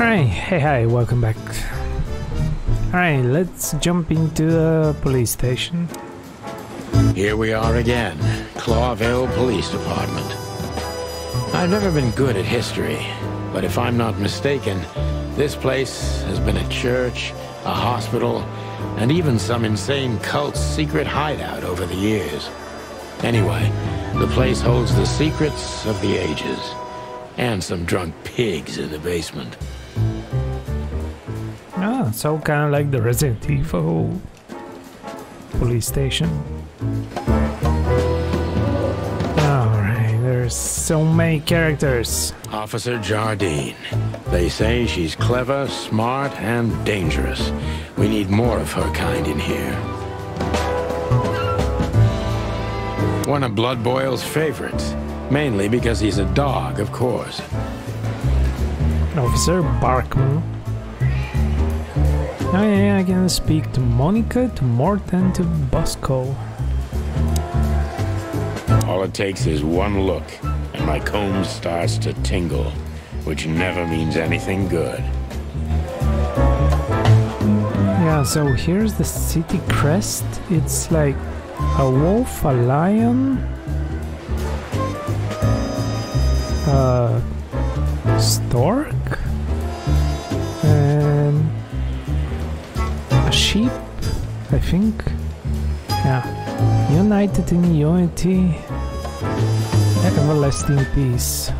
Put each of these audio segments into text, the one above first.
Alright, hey, hi, welcome back. Alright, let's jump into the police station. Here we are again, Clawville Police Department. I've never been good at history, but if I'm not mistaken, this place has been a church, a hospital, and even some insane cult's secret hideout over the years. Anyway, the place holds the secrets of the ages, and some drunk pigs in the basement. Ah, so kind of like the Resident Evil police station. Alright, there's so many characters. Officer Jardine. They say she's clever, smart, and dangerous. We need more of her kind in here. One of Blood Boyle's favorites. Mainly because he's a dog, of course. Officer Barkman. Oh yeah, I can speak to Monica, to Morton, to Bosco. All it takes is one look, and my comb starts to tingle, which never means anything good. Yeah, so here's the city crest. It's like a wolf, a lion, a stork, and a sheep, I think. Yeah. United in unity, everlasting peace.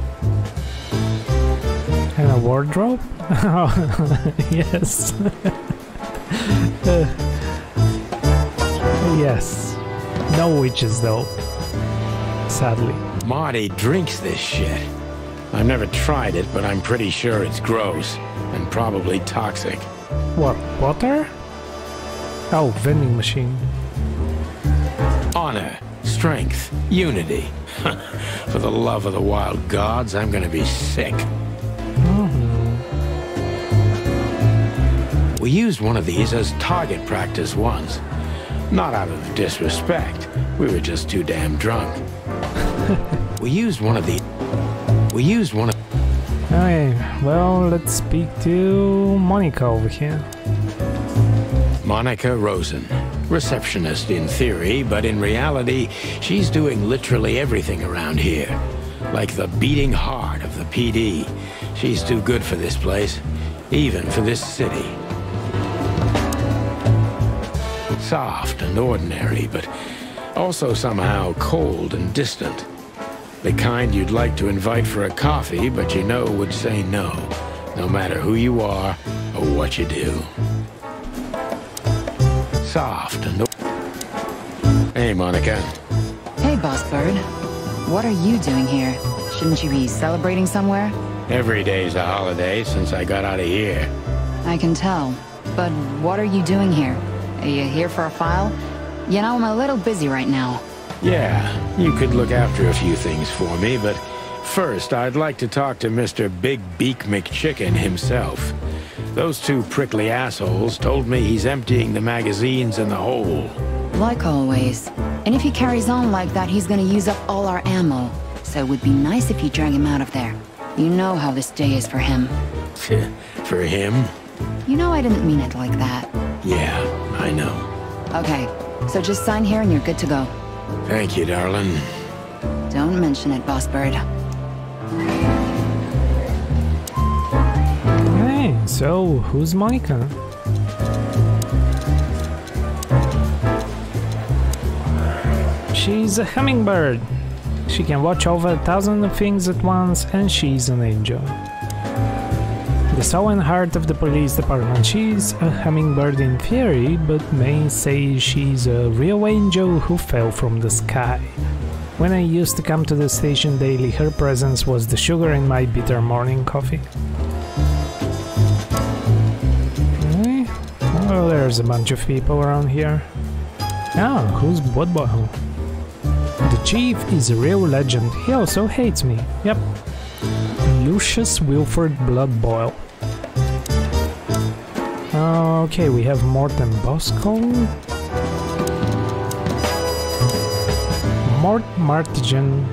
And a wardrobe? Oh, yes. Yes. No witches though, sadly. Marty drinks this shit. I've never tried it, but I'm pretty sure it's gross and probably toxic. What, water? Oh, vending machine. Honor, strength, unity. For the love of the wild gods, I'm gonna be sick. We used one of these as target practice once. Not out of disrespect. We were just too damn drunk. We used one of. Okay, well, let's speak to Monica over here. Monica Rosen. Receptionist in theory, but in reality, she's doing literally everything around here. Like the beating heart of the PD. She's too good for this place. Even for this city. Soft and ordinary, but also somehow cold and distant. The kind you'd like to invite for a coffee, but you know would say no, no matter who you are or what you do. Soft and... Hey, Monica. Hey, Boss Bird. What are you doing here? Shouldn't you be celebrating somewhere? Every day's a holiday since I got out of here. I can tell. But what are you doing here? Are you here for a file? You know, I'm a little busy right now. Yeah, you could look after a few things for me, but first I'd like to talk to Mr. Big Beak McChicken himself. Those two prickly assholes told me he's emptying the magazines in the hole. Like always. And if he carries on like that, he's gonna use up all our ammo. So it would be nice if you drag him out of there. You know how this day is for him. For him? You know I didn't mean it like that. Yeah, I know. Okay, so just sign here and you're good to go. Thank you, darling. Don't mention it, Boss Bird. Hey, so who's Monica? She's a hummingbird. She can watch over 1,000 things at once, and she's an angel. The soul and heart of the police department. She's a hummingbird in theory, but many say she's a real angel who fell from the sky. When I used to come to the station daily, her presence was the sugar in my bitter morning coffee. Okay. Well, there's a bunch of people around here. Ah, who's Blood Boyle? The chief is a real legend. He also hates me. Yep. Lucius Wilford Blood Boyle. Okay, we have Morton Bosco. Mort Martigan.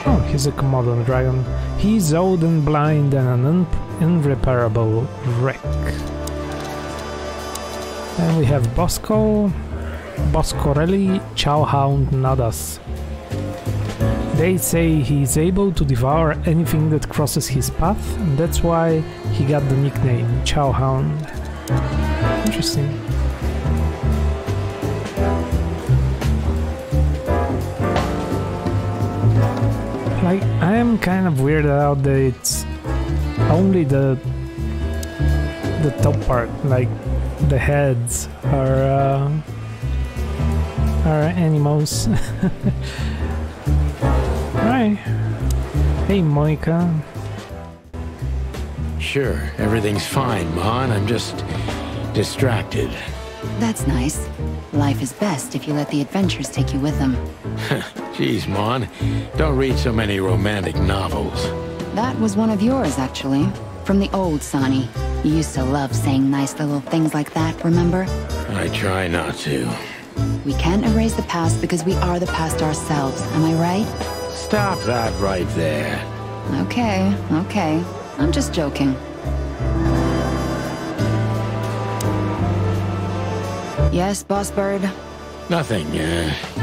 Oh, he's a Komodo dragon. He's old and blind and an irreparable wreck. Then we have Bosco, Boscorelli, Chowhound Nadas. They say he's able to devour anything that crosses his path, and that's why he got the nickname Chowhound. Interesting. Like, I am kind of weirded out that it's only the top part, like the heads are animals. Right. Hey, Monica. Sure, everything's fine, Mon. I'm just distracted. That's nice. Life is best if you let the adventures take you with them. Jeez, Mon. Don't read so many romantic novels. That was one of yours, actually. From the old Sonny. You used to love saying nice little things like that, remember? I try not to. We can't erase the past because we are the past ourselves, am I right? Stop that right there. Okay. I'm just joking. Yes, Boss Bird? Nothing.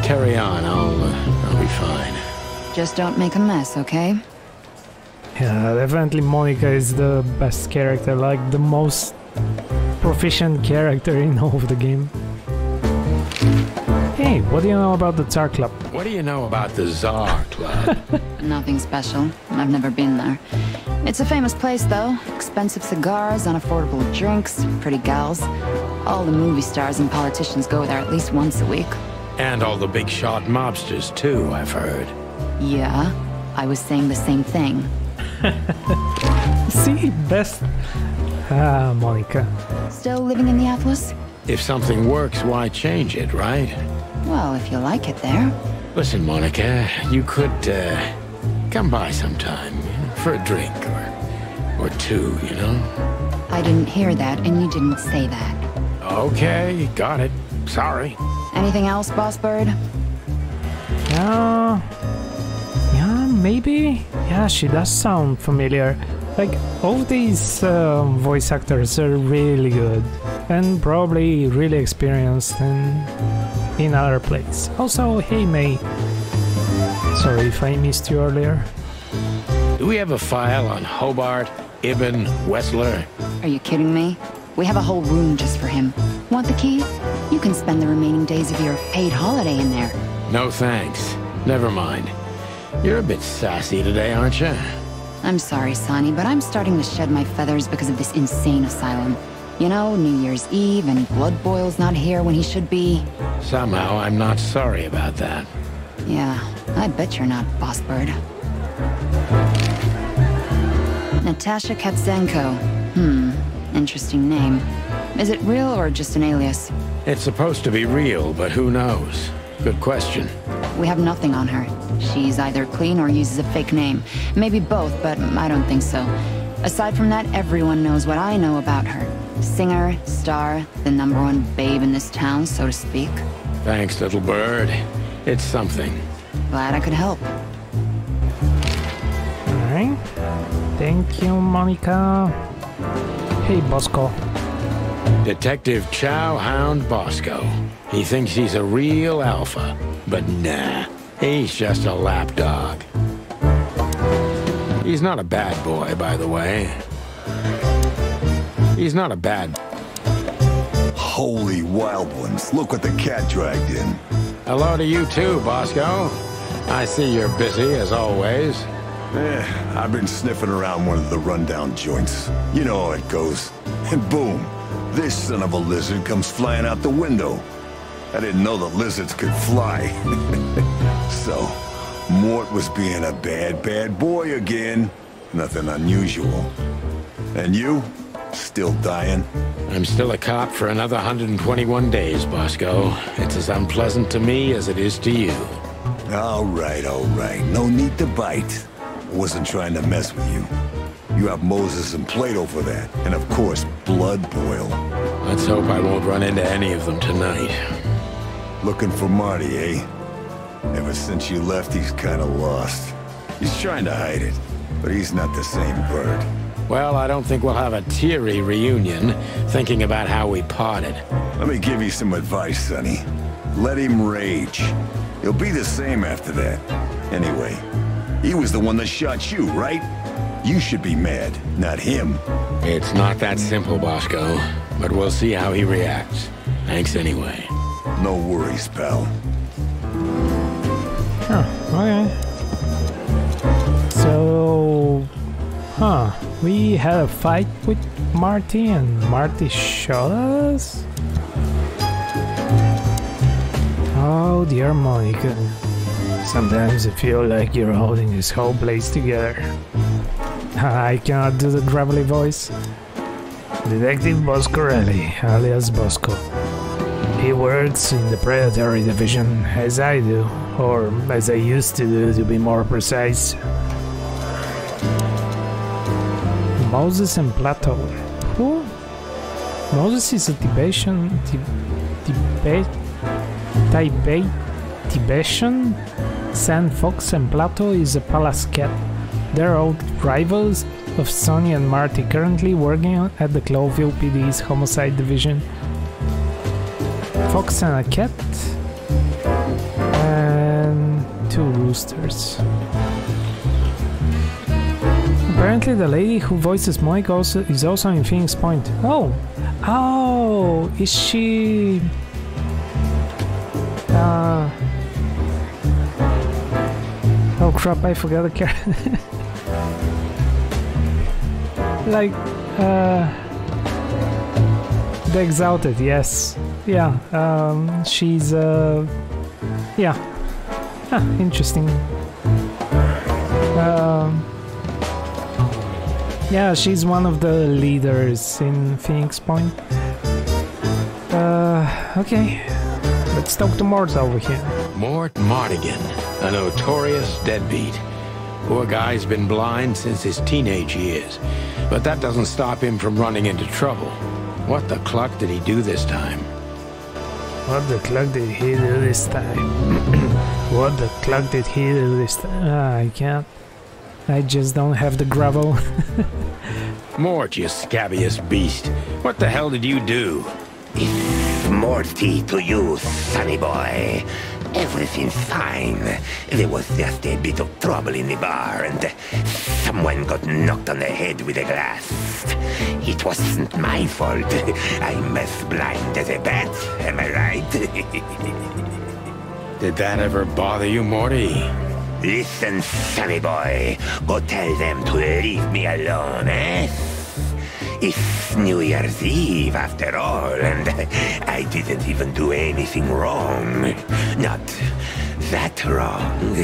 Carry on. I'll be fine. Just don't make a mess, okay? Yeah, definitely Monica is the best character, like the most proficient character in all of the game. Hey, what do you know about the Tsar Club? What do you know about the Tsar Club? Nothing special. I've never been there. It's a famous place, though. Expensive cigars, unaffordable drinks, pretty gals. All the movie stars and politicians go there at least once a week. And all the big shot mobsters, too, I've heard. Yeah, I was saying the same thing. See, best... Monica. Still living in the Atlas? If something works, why change it, right? Well, if you like it there. Listen, Monica, you could, come by sometime for a drink or two, you know? I didn't hear that, and you didn't say that. Okay, got it. Sorry. Anything else, Boss Bird? Yeah, maybe? Yeah, she does sound familiar. Like, all these voice actors are really good. And probably really experienced in other plays. Also, hey May. Sorry if I missed you earlier. Do we have a file on Hobart, Ibn, Wessler? Are you kidding me? We have a whole room just for him. Want the key? You can spend the remaining days of your paid holiday in there. No thanks. Never mind. You're a bit sassy today, aren't you? I'm sorry, Sonny, but I'm starting to shed my feathers because of this insane asylum. You know, New Year's Eve and Blood Boil's not here when he should be. Somehow I'm not sorry about that. Yeah, I bet you're not, Boss Bird. Natasha Katzenko. Interesting name. Is it real or just an alias? It's supposed to be real, but who knows? Good question. We have nothing on her. She's either clean or uses a fake name. Maybe both, but I don't think so. Aside from that, everyone knows what I know about her. Singer, star, the #1 babe in this town, so to speak. Thanks, little bird. It's something. Glad I could help. Alright. Thank you, Monica. Hey, Bosco. Detective Chowhound Bosco. He thinks he's a real alpha, but nah, he's just a lapdog. He's not a bad boy, by the way. He's not a bad... Holy wild ones, look what the cat dragged in. Hello to you too, Bosco. I see you're busy, as always. I've been sniffing around one of the rundown joints. You know how it goes. And boom, this son of a lizard comes flying out the window. I didn't know the lizards could fly. So, Mort was being a bad boy again. Nothing unusual. And you? Still dying? I'm still a cop for another 121 days, Bosco. It's as unpleasant to me as it is to you. All right. No need to bite. I wasn't trying to mess with you. You have Moses and Plato for that. And of course, Blood Boil. Let's hope I won't run into any of them tonight. Looking for Marty, eh? Ever since you left, he's kinda lost. He's trying to hide it, but he's not the same bird. Well, I don't think we'll have a teary reunion, thinking about how we parted. Let me give you some advice, Sonny. Let him rage. He'll be the same after that. Anyway, he was the one that shot you, right? You should be mad, not him. It's not that simple, Bosco, but we'll see how he reacts. Thanks anyway. No worries, pal. Oh, okay. So... we had a fight with Marty and Marty shot us? Oh dear Monica. Sometimes I feel like you're holding this whole place together. I cannot do the gravelly voice. Detective Boscorelli, alias Bosco. He works in the Predatory Division, as I do, or as I used to do, to be more precise. Moses and Plato. Who? Moses is a Tibetan... Tibetan? Sand Fox and Plato is a Palace Cat. They're old rivals of Sonny and Marty, currently working at the Cloville PD's Homicide Division. Fox and a cat, and 2 roosters. Apparently the lady who voices Monica is also in Phoenix Point. Oh! Oh! Is she... Oh crap, I forgot the character. Like, The Exalted, yes. Yeah, she's, yeah. Interesting. Yeah, she's one of the leaders in Phoenix Point. Okay. Let's talk to Mort over here. Mort Mardigan, a notorious deadbeat. Poor guy's been blind since his teenage years, but that doesn't stop him from running into trouble. What the cluck did he do this time? What the cluck did he do this time? What the cluck did he do this time? I can't. I just don't have the gravel. Mort, you scabbiest beast. What the hell did you do? It's Morty to you, sonny boy. Everything's fine. There was just a bit of trouble in the bar and someone got knocked on the head with a glass. It wasn't my fault. I'm as blind as a bat, am I right? Did that ever bother you, Morty? Listen, sonny boy. Go tell them to leave me alone, eh? It's New Year's Eve, after all, and I didn't even do anything wrong. Not that wrong.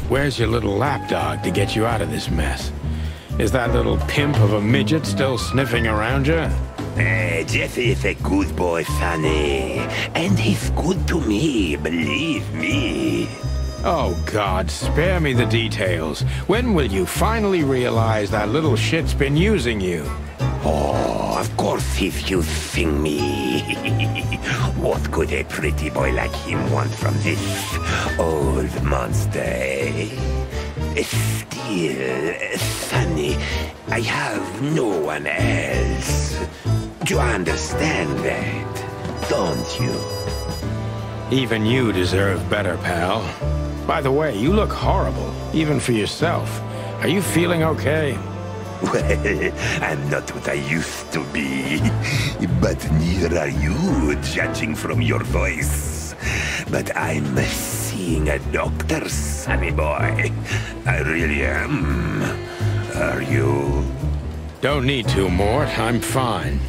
Where's your little lapdog to get you out of this mess? Is that little pimp of a midget still sniffing around you? Jesse is a good boy, Sonny. And he's good to me, believe me. Oh, God, spare me the details. When will you finally realize that little shit's been using you? Oh, of course he's using me. What could a pretty boy like him want from this old monster, eh? Still, Sonny, I have no one else. Do you understand that, don't you? Even you deserve better, pal. By the way, you look horrible, even for yourself. Are you feeling okay? Well, I'm not what I used to be. But neither are you, judging from your voice. But I'm seeing a doctor, sonny boy. I really am. Are you? Don't need to, Mort. I'm fine.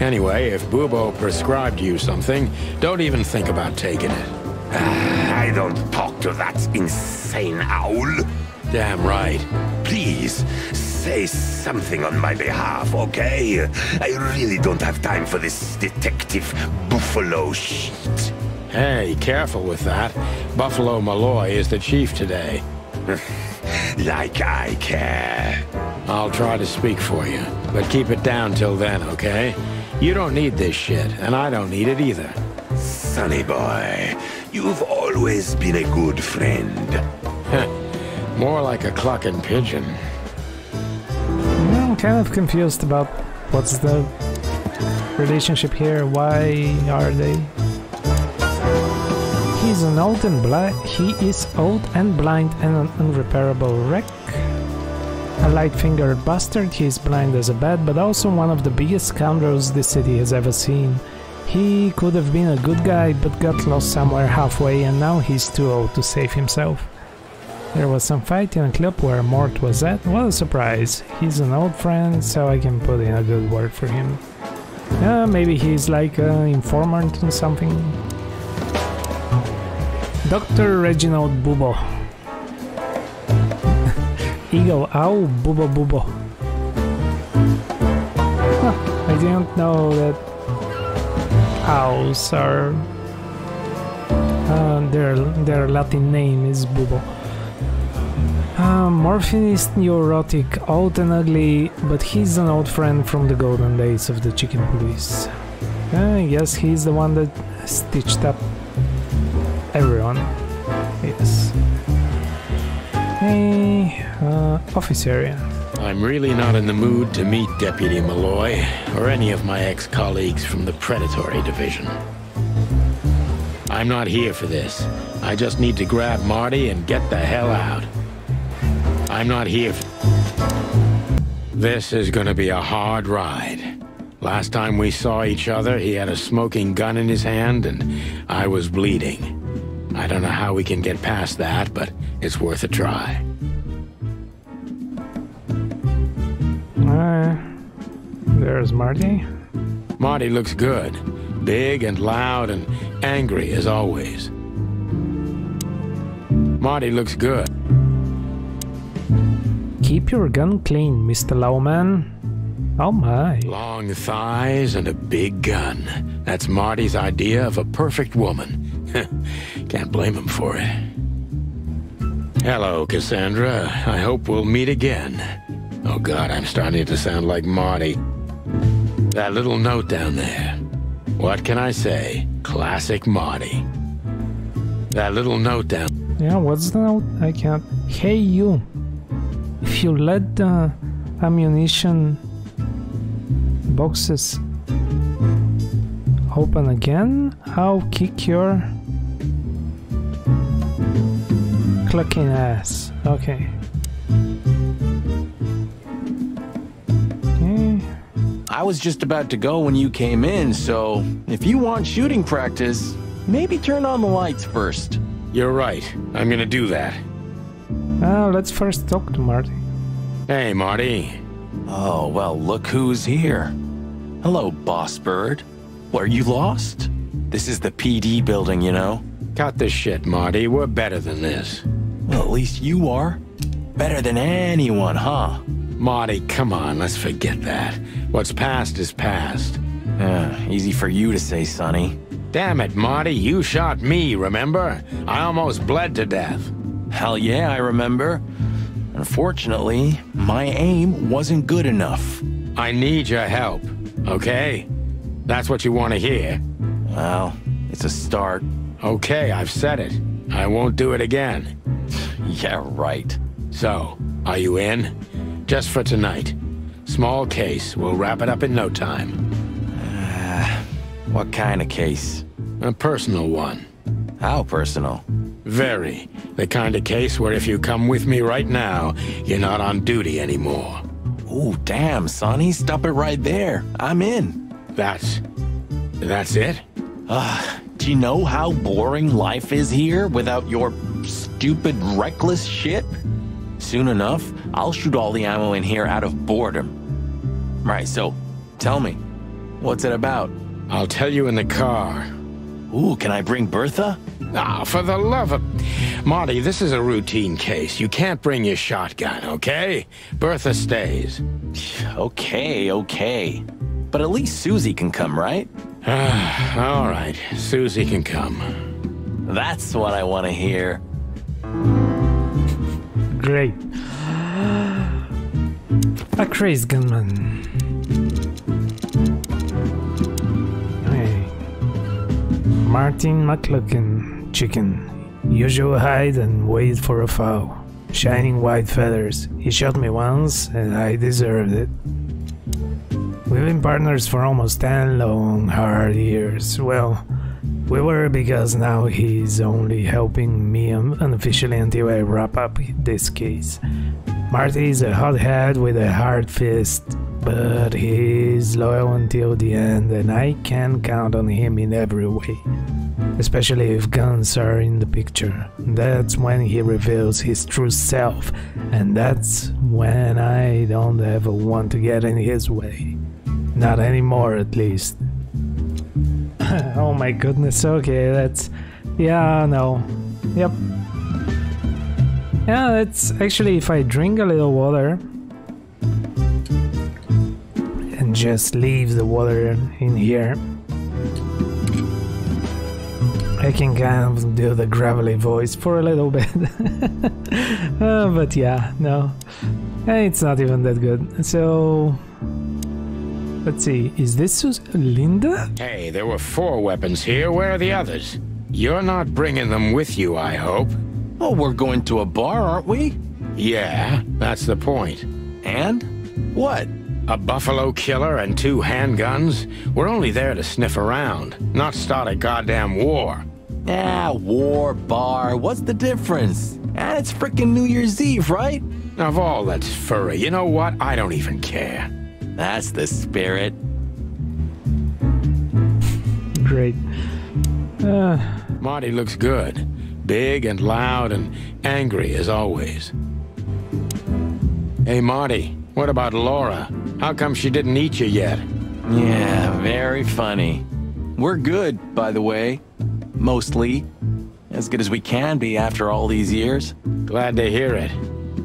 Anyway, if Bubo prescribed you something, don't even think about taking it. I don't talk to that insane owl. Damn right. Please, say something on my behalf, okay? I really don't have time for this Detective Buffalo shit. Hey, careful with that. Buffalo Malloy is the chief today. Like I care. I'll try to speak for you, but keep it down till then, okay? You don't need this shit, and I don't need it either. Sonny boy, you've always been a good friend. More like a clucking pigeon. kind of confused about what's the relationship here. Why are they? He is old and blind and an unrepairable wreck. A light-fingered bastard, he is blind as a bat, but also one of the biggest scoundrels this city has ever seen. He could have been a good guy, but got lost somewhere halfway, and now he's too old to save himself. There was some fight in a club where Mort was at. What a surprise. He's an old friend, so I can put in a good word for him. Maybe he's like an informant or something. Dr. Reginald Bubo. Eagle Owl Bubo Bubo. I didn't know that owls are... their Latin name is Bubo. Morphin is neurotic, old and ugly, but he's an old friend from the golden days of the chicken police. I guess he's the one that stitched up everyone. Yes. Hey, office area. I'm really not in the mood to meet Deputy Malloy, or any of my ex-colleagues from the Predatory Division. I'm not here for this. I just need to grab Marty and get the hell out. I'm not here for... This is gonna be a hard ride. Last time we saw each other, he had a smoking gun in his hand, and I was bleeding. I don't know how we can get past that, but it's worth a try. There's Marty. Marty looks good. Big and loud and angry as always. Marty looks good. Keep your gun clean, Mr. Lawman. Oh my. Long thighs and a big gun. That's Marty's idea of a perfect woman. Can't blame him for it. Hello, Cassandra. I hope we'll meet again. Oh God, I'm starting to sound like Marty. That little note down there. What can I say? Classic Marty. That little note down... Yeah, what's the note? I can't... Hey, you. If you let the ammunition boxes open again, I'll kick your clucking ass. Okay. Okay. I was just about to go when you came in, so if you want shooting practice, maybe turn on the lights first. You're right. I'm gonna do that. Let's first talk to Marty. Hey, Marty. Oh, well, look who's here. Hello, Boss Bird. Were you lost? This is the PD building, you know? Cut the shit, Marty. We're better than this. Well, at least you are. Better than anyone, huh? Marty, come on, let's forget that. What's past is past. Easy for you to say, Sonny. Damn it, Marty, you shot me, remember? I almost bled to death. Hell yeah, I remember. Unfortunately, my aim wasn't good enough. I need your help, okay? That's what you want to hear? Well, it's a start. Okay, I've said it. I won't do it again. Yeah, right. So, are you in? Just for tonight. Small case. We'll wrap it up in no time. What kind of case? A personal one. How personal? Very. The kind of case where if you come with me right now, you're not on duty anymore. Ooh, damn, Sonny. Stop it right there. I'm in. That's it? Do you know how boring life is here without your stupid, reckless shit? Soon enough, I'll shoot all the ammo in here out of boredom. Right, so, tell me, what's it about? I'll tell you in the car. Ooh, can I bring Bertha? Ah, for the love of... Marty, this is a routine case. You can't bring your shotgun, okay? Bertha stays. Okay. But at least Susie can come, right? All right, Susie can come. That's what I want to hear. Great. A crazed gunman. Hey. Martin McLuckin, chicken. Usual hide and wait for a foul. Shining white feathers. He shot me once, and I deserved it. We've been partners for almost 10 long, hard years. Well, we were because now he's only helping me unofficially until I wrap up this case. Marty is a hothead with a hard fist, but he's loyal until the end, and I can count on him in every way. Especially if guns are in the picture. That's when he reveals his true self, and that's when I don't ever want to get in his way. Not anymore, at least. Oh my goodness, okay, that's... yeah, no. Yep. Yeah, that's actually, if I drink a little water and just leave the water in here, I can kind of do the gravelly voice for a little bit. But yeah, no, it's not even that good. So let's see, is this Linda? Hey, there were 4 weapons here. Where are the others? You're not bringing them with you, I hope. Oh, we're going to a bar, aren't we? Yeah, that's the point. And? What? A buffalo killer and 2 handguns? We're only there to sniff around, not start a goddamn war. Ah, war, bar, what's the difference? And it's frickin' New Year's Eve, right? Of all that's furry, you know what? I don't even care. That's the spirit. Great. Marty looks good. Big and loud and angry as always. Hey, Marty, what about Laura? How come she didn't eat you yet? Yeah, very funny. We're good, by the way. Mostly. As good as we can be after all these years. Glad to hear it.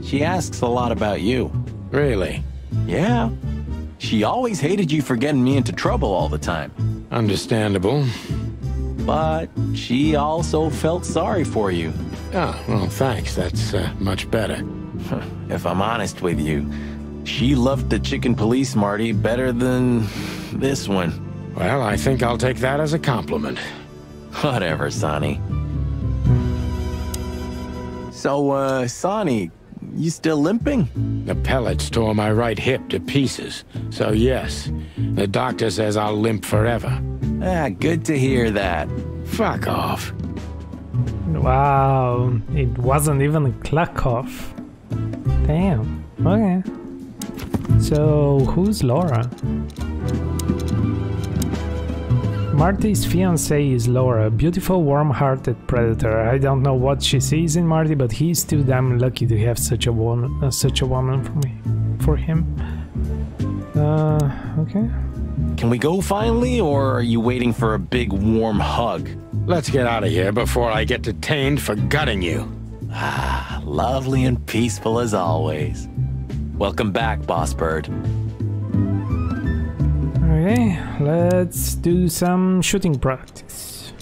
She asks a lot about you. Really? Yeah. She always hated you for getting me into trouble all the time. Understandable. But she also felt sorry for you. Oh, well, thanks. That's much better. If I'm honest with you, she loved the chicken police, Marty, better than this one. Well, I think I'll take that as a compliment. Whatever, Sonny. So, Sonny, you still limping? The pellets tore my right hip to pieces. So yes, the doctor says I'll limp forever. Ah, good to hear that. Fuck off. Wow, it wasn't even a clock off. Damn, okay. So, who's Laura? Marty's fiancée is Laura, a beautiful, warm-hearted predator. I don't know what she sees in Marty, but he's too damn lucky to have such a woman for him. Okay. Can we go finally, or are you waiting for a big warm hug? Let's get out of here before I get detained for gutting you. Ah, lovely and peaceful as always. Welcome back, Boss Bird. Okay, let's do some shooting practice.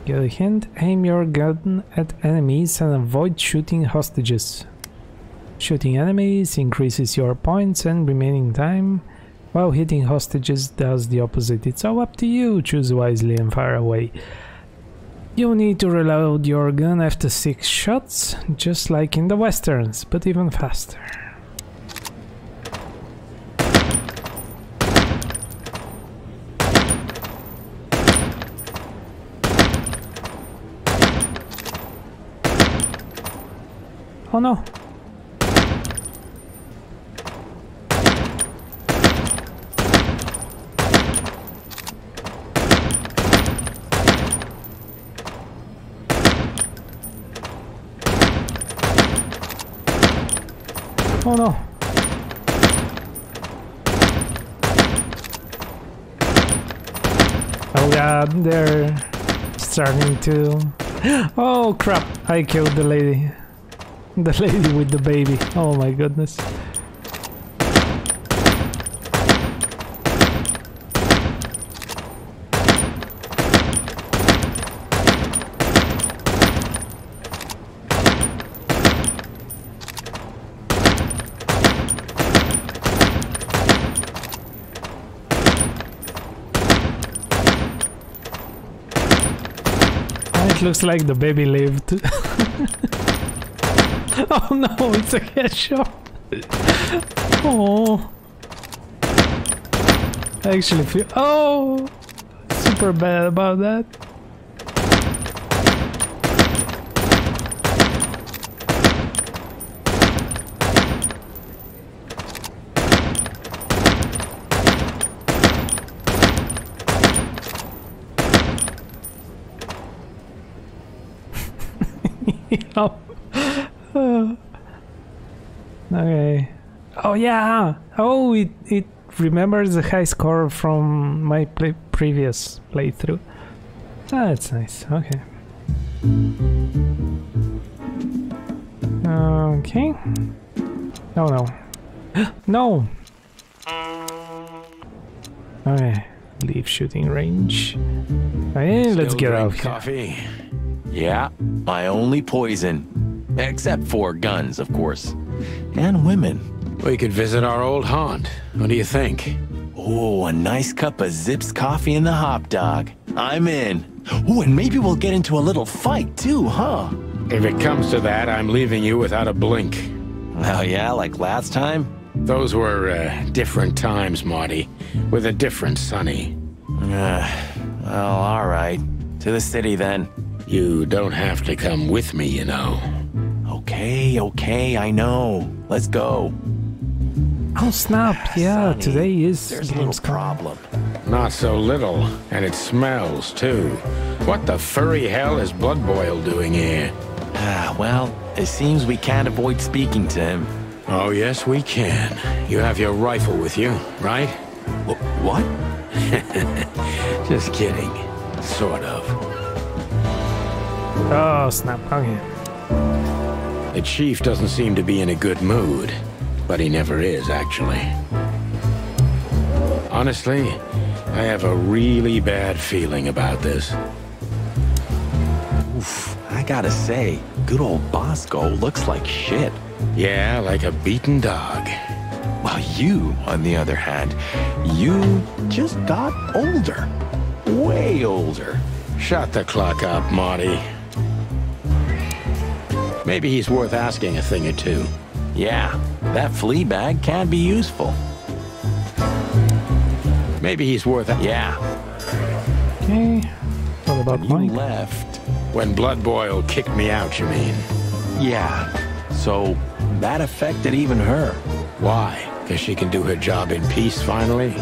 Get a hint, aim your gun at enemies and avoid shooting hostages. Shooting enemies increases your points and remaining time, while hitting hostages does the opposite. It's all up to you, choose wisely and fire away. You need to reload your gun after 6 shots, just like in the westerns, but even faster. Oh no! Oh no! Oh god, they're starting to... Oh crap! I killed the lady. The lady with the baby. Oh my goodness. It looks like the baby lived. Oh no, it's a headshot. Oh. I actually feel... Oh! Super bad about that. Okay. Oh yeah. Oh, it remembers the high score from my previous playthrough. Ah, that's nice. Okay. Okay. Oh no. No. Okay. Leave shooting range. Okay, let's get out of here. Coffee. Yeah, my only poison. Except for guns, of course. And women. We could visit our old haunt. What do you think? Oh, a nice cup of Zips coffee and the hot dog. I'm in. Oh, and maybe we'll get into a little fight too, huh? If it comes to that, I'm leaving you without a blink. Oh yeah, like last time? Those were different times, Marty, with a different Sonny. Well, all right. To the city then. You don't have to come with me, you know. Okay, I know. Let's go. Oh snap! Yeah, Sonny, today is there's a little Gamescom. problem. Not so little, and it smells, too. What the furry hell is Blood Boil doing here? Well, it seems we can't avoid speaking to him. Oh, yes, we can. You have your rifle with you, right? What? Just kidding. Sort of. Oh snap! Okay. The chief doesn't seem to be in a good mood, but he never is, actually. Honestly, I have a really bad feeling about this. Oof, I gotta say, good old Bosco looks like shit. Yeah, like a beaten dog. Well, you, on the other hand, you just got older. Way older. Shut the clock up, Marty. Maybe he's worth asking a thing or two. Yeah, that flea bag can be useful. Maybe he's worth... Yeah. Okay. What about You Mike? left. When Blood Boil kicked me out, you mean? Yeah. So that affected even her. Why? Because she can do her job in peace, finally?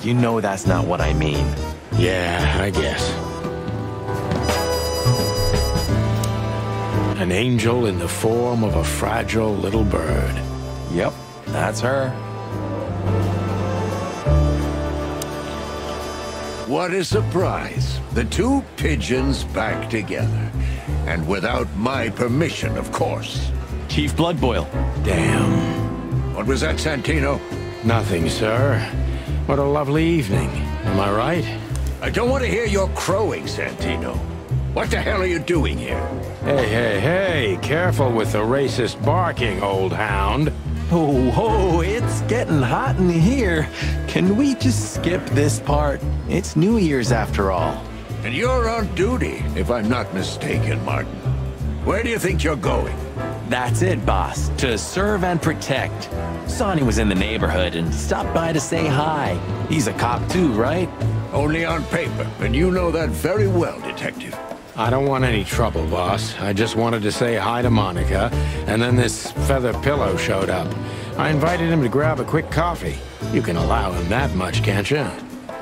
You know that's not what I mean. Yeah, I guess. An angel in the form of a fragile little bird. Yep, that's her. What a surprise. The two pigeons back together. And without my permission, of course. Chief Blood Boil. Damn. What was that, Santino? Nothing, sir. What a lovely evening. Am I right? I don't want to hear your crowing, Santino. What the hell are you doing here? Hey, careful with the racist barking, old hound. Oh, it's getting hot in here. Can we just skip this part? It's New Year's after all. And you're on duty, if I'm not mistaken, Martin. Where do you think you're going? That's it, boss. To serve and protect. Sonny was in the neighborhood and stopped by to say hi. He's a cop too, right? Only on paper, and you know that very well, Detective. I don't want any trouble, boss. I just wanted to say hi to Monica, and then this feather pillow showed up. I invited him to grab a quick coffee. You can allow him that much, can't you?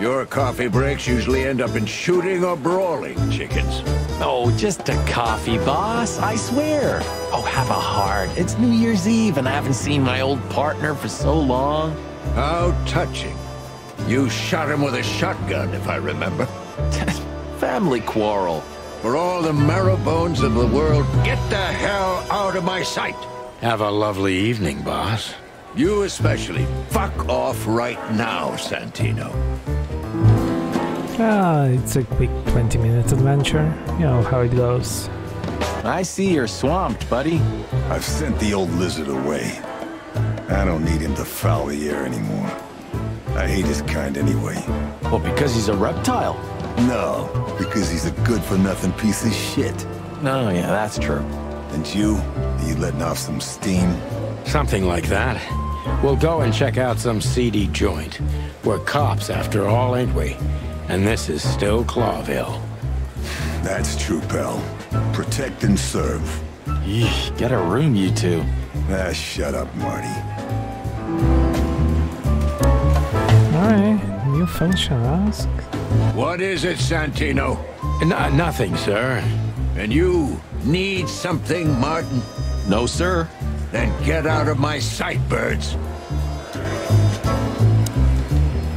Your coffee breaks usually end up in shooting or brawling, chickens. Oh, just a coffee, boss. I swear. Oh, have a heart. It's New Year's Eve and I haven't seen my old partner for so long. How touching. You shot him with a shotgun, if I remember. Family quarrel. For all the marrow bones of the world, get the hell out of my sight. Have a lovely evening, boss. You especially. Fuck off right now, Santino. It's a quick 20-minute adventure. You know how it goes. I see you're swamped, buddy. I've sent the old lizard away. I don't need him to foul the air anymore. I hate his kind anyway. Well, because he's a reptile. No, because he's a good-for-nothing piece of shit. Oh, yeah, that's true. And you letting off some steam? Something like that. We'll go and check out some seedy joint. We're cops after all, ain't we? And this is still Clawville. That's true, pal. Protect and serve. Yeesh, get a room, you two. Ah, shut up, Marty. Alright, new function ask. What is it, Santino? Nothing, sir. And you need something, Martin? No, sir. Then get out of my sight, birds.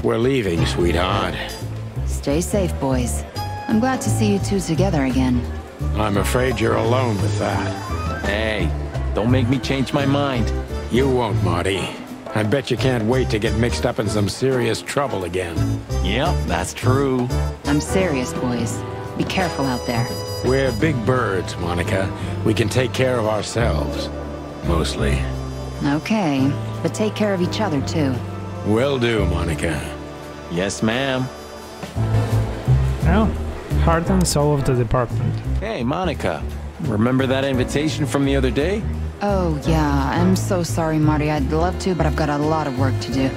We're leaving, sweetheart. Stay safe, boys. I'm glad to see you two together again. I'm afraid you're alone with that. Hey, don't make me change my mind. You won't, Marty. I bet you can't wait to get mixed up in some serious trouble again. Yep, that's true. I'm serious, boys. Be careful out there. We're big birds, Monica. We can take care of ourselves. Mostly. Okay, but take care of each other, too. Will do, Monica. Yes, ma'am. Well, heart and soul of the department. Hey, Monica. Remember that invitation from the other day? Oh, yeah. I'm so sorry, Marty. I'd love to, but I've got a lot of work to do.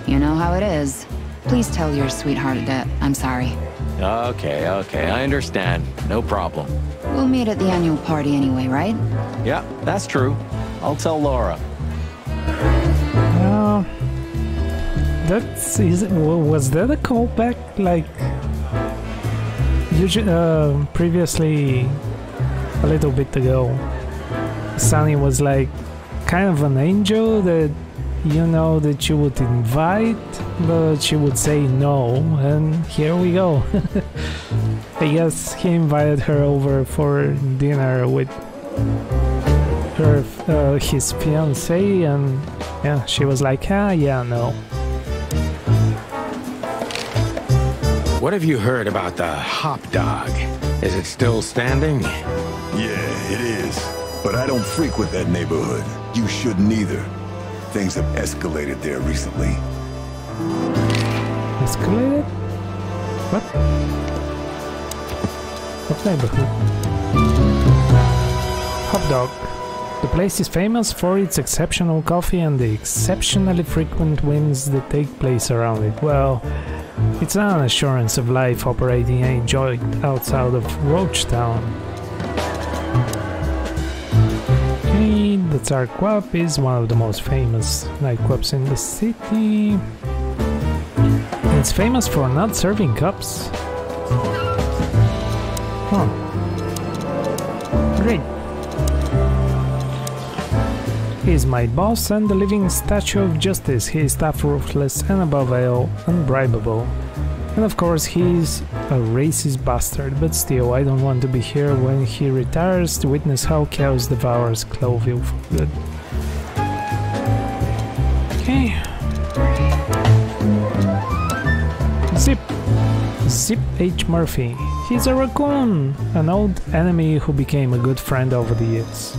You know how it is. Please tell your sweetheart that I'm sorry. Okay, I understand. No problem. We'll meet at the annual party anyway, right? Yeah, that's true. I'll tell Laura. Was that a callback? Like, previously, a little bit ago, Sunny was like kind of an angel that that you would invite, but she would say no, and here we go. I guess he invited her over for dinner with his fiancée, and yeah, she was like, yeah, no. What have you heard about the Hop Dog? Is it still standing? Yeah, it is. But I don't frequent that neighborhood. You shouldn't either. Things have escalated there recently. Escalated? What? What neighborhood? Hop Dog. The place is famous for its exceptional coffee and the exceptionally frequent whims that take place around it. Well, it's an assurance of life operating a joint outside of Roachtown. Okay, the Tsar Club is one of the most famous nightclubs in the city. It's famous for not serving cups. Huh. Great. He is my boss and the living statue of justice. He is tough, ruthless, and above all, unbribable. And of course, he's a racist bastard, but still, I don't want to be here when he retires to witness how chaos devours Clawville for good. Okay. Zip H. Murphy. He's a raccoon, an old enemy who became a good friend over the years.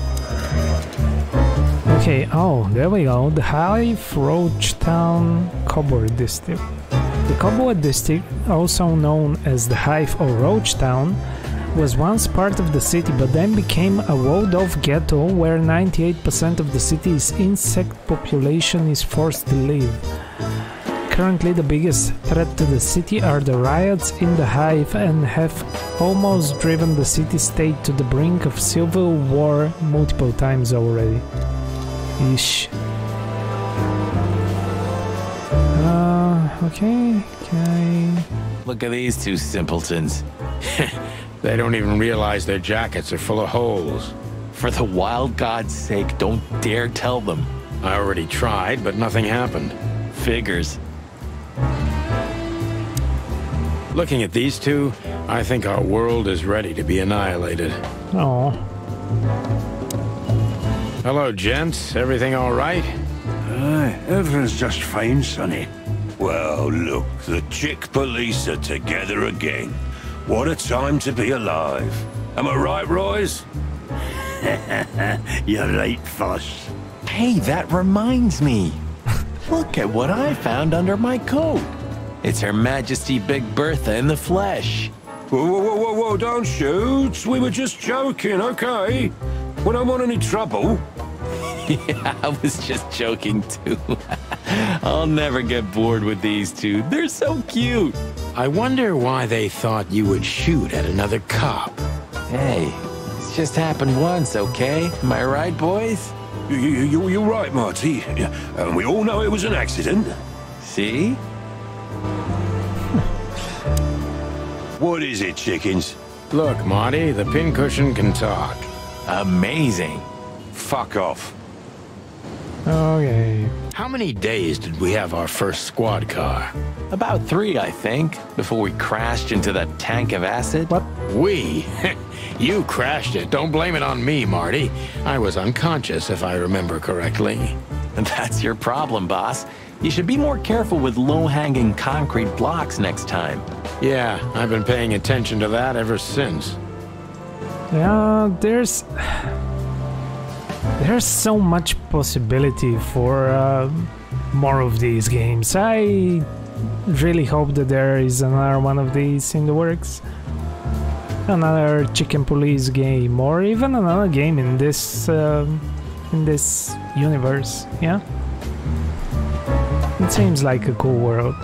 Okay, oh, there we go, the Hive Roachtown Cobalt District. The Cobalt District, also known as the Hive or Roachtown, was once part of the city but then became a walled-off ghetto where 98% of the city's insect population is forced to live. Currently the biggest threat to the city are the riots in the Hive and have almost driven the city-state to the brink of civil war multiple times already. Ish. Okay. Look at these two simpletons. They don't even realize their jackets are full of holes. For the wild God's sake, don't dare tell them. I already tried, but nothing happened. Figures. Looking at these two, I think our world is ready to be annihilated. Oh. Hello, gents. Everything all right? Everything's just fine, Sonny. Well, look, the chick police are together again. What a time to be alive. Am I right, Royce? You're right, Foss. Hey, that reminds me. Look at what I found under my coat. It's Her Majesty Big Bertha in the flesh. Whoa, don't shoot. We were just joking, okay? when I'm on any trouble. Yeah, I was just joking too. I'll never get bored with these two. They're so cute. I wonder why they thought you would shoot at another cop. Hey, it's just happened once, okay? Am I right, boys? You're right, Marty. And we all know it was an accident. See? What is it, chickens? Look, Marty, the pincushion can talk. Amazing. Fuck off. Okay. How many days did we have our first squad car? About 3, I think, before we crashed into that tank of acid. What? We? You crashed it. Don't blame it on me, Marty. I was unconscious, if I remember correctly. And that's your problem, boss. You should be more careful with low-hanging concrete blocks next time. Yeah, I've been paying attention to that ever since. Yeah, there's so much possibility for more of these games. I really hope that there is another one of these in the works. Another Chicken Police game, or even another game in this universe. Yeah, it seems like a cool world.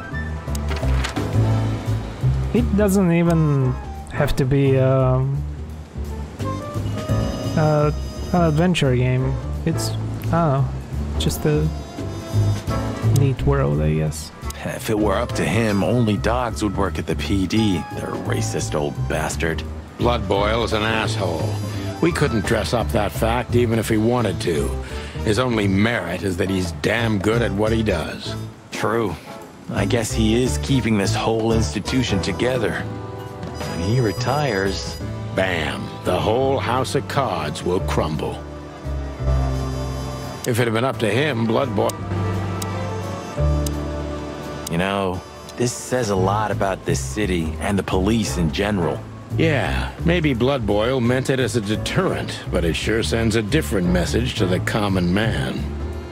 It doesn't even have to be an adventure game. It's, I don't know, just a neat world, I guess. If it were up to him, only dogs would work at the PD. They're a racist old bastard. Blood Boil is an asshole. We couldn't dress up that fact even if he wanted to. His only merit is that he's damn good at what he does. True. I guess he is keeping this whole institution together. When he retires... Bam! The whole house of cards will crumble. If it had been up to him, Blood Boil... You know, this says a lot about this city and the police in general. Yeah, maybe Blood Boil meant it as a deterrent, but it sure sends a different message to the common man.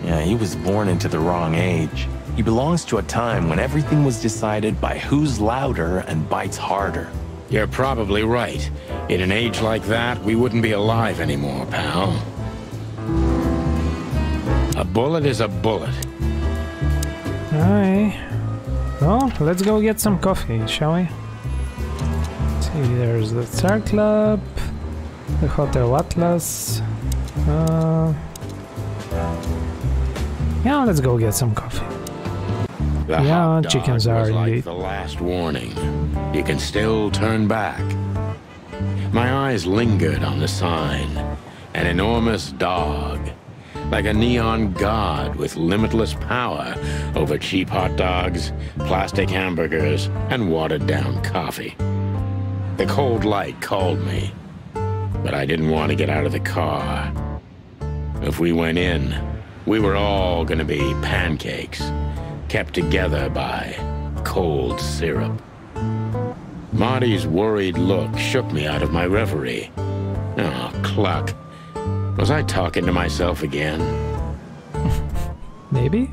Yeah, he was born into the wrong age. He belongs to a time when everything was decided by who's louder and bites harder. You're probably right. In an age like that, we wouldn't be alive anymore, pal. A bullet is a bullet. Alright. Well, let's go get some coffee, shall we? See, there's the Star Club, the Hotel Atlas. Yeah, let's go get some coffee. The Yeah, hot dog chickens are was like indeed. the last warning. You can still turn back. My eyes lingered on the sign. An enormous dog. Like a neon god with limitless power over cheap hot dogs, plastic hamburgers, and watered-down coffee. The cold light called me, but I didn't want to get out of the car. If we went in, we were all gonna be pancakes, kept together by cold syrup. Marty's worried look shook me out of my reverie. Oh, cluck. Was I talking to myself again? Maybe?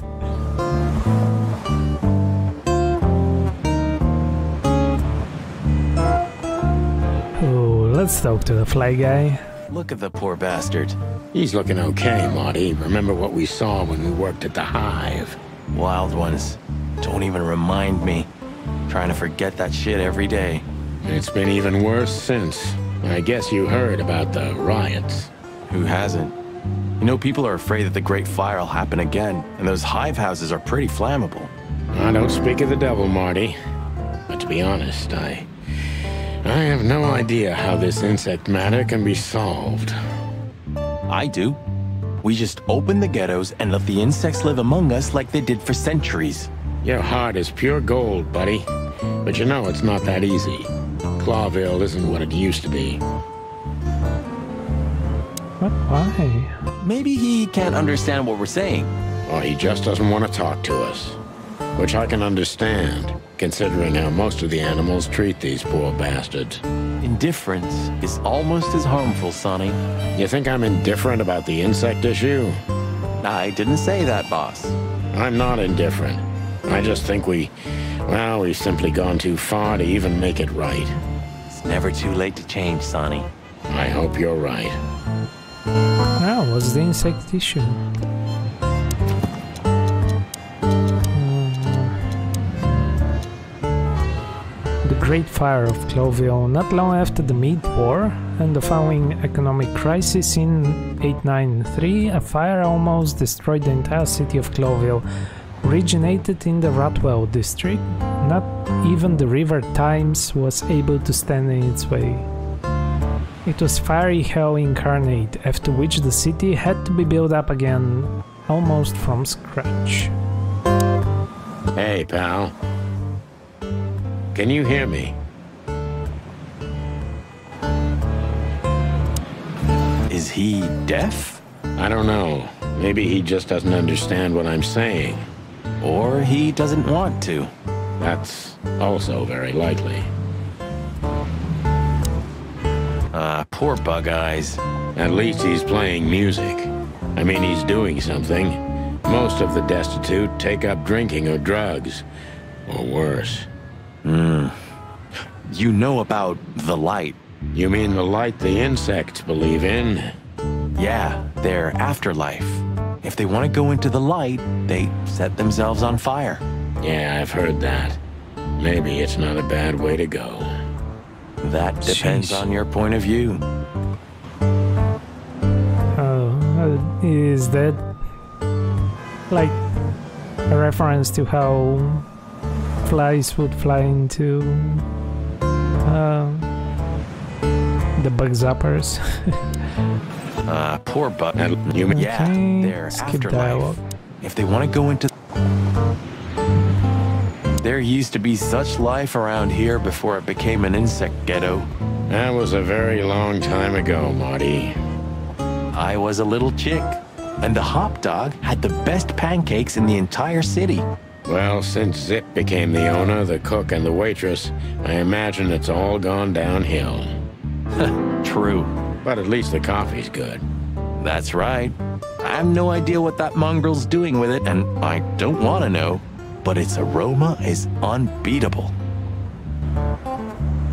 Oh, let's talk to the fly guy. Look at the poor bastard. He's looking okay, Marty. Remember what we saw when we worked at the Hive? Wild ones. Don't even remind me. Trying to forget that shit every day. It's been even worse since. I guess you heard about the riots. Who hasn't? You know, people are afraid that the Great Fire will happen again, and those hive houses are pretty flammable. I don't speak of the devil, Marty. But to be honest, I have no idea how this insect matter can be solved. I do. We just open the ghettos and let the insects live among us like they did for centuries. Your heart is pure gold, buddy. But you know it's not that easy. Clawville isn't what it used to be. What? Why? Maybe he can't understand what we're saying. Or he just doesn't want to talk to us. Which I can understand, considering how most of the animals treat these poor bastards. Indifference is almost as harmful, Sonny. You think I'm indifferent about the insect issue? I didn't say that, boss. I'm not indifferent. I just think we've simply gone too far to even make it right. It's never too late to change, Sonny. I hope you're right. Ah, what's the insect issue? The Great Fire of Cloville. Not long after the Mead War and the following economic crisis in 893, a fire almost destroyed the entire city of Cloville, originated in the Rotwell district. Not even the River Thames was able to stand in its way. It was fiery hell incarnate, after which the city had to be built up again, almost from scratch. Hey, pal. Can you hear me? Is he deaf? I don't know. Maybe he just doesn't understand what I'm saying. Or he doesn't want to. That's also very likely. Poor Bug Eyes. At least he's playing music. I mean, he's doing something. Most of the destitute take up drinking or drugs. Or worse. You know about the light. You mean the light the insects believe in? Yeah, their afterlife. If they want to go into the light, they set themselves on fire. Yeah, I've heard that. Maybe it's not a bad way to go. That depends on your point of view. Is that like a reference to how flies would fly into the bug zappers? Poor Bug. Yeah, their skip afterlife. dialogue. If they want to go into... There used to be such life around here before it became an insect ghetto. That was a very long time ago, Marty. I was a little chick, and the hop dog had the best pancakes in the entire city. Well, since Zip became the owner, the cook, and the waitress, I imagine it's all gone downhill. True. But at least the coffee's good. That's right. I have no idea what that mongrel's doing with it, and I don't want to know, but its aroma is unbeatable.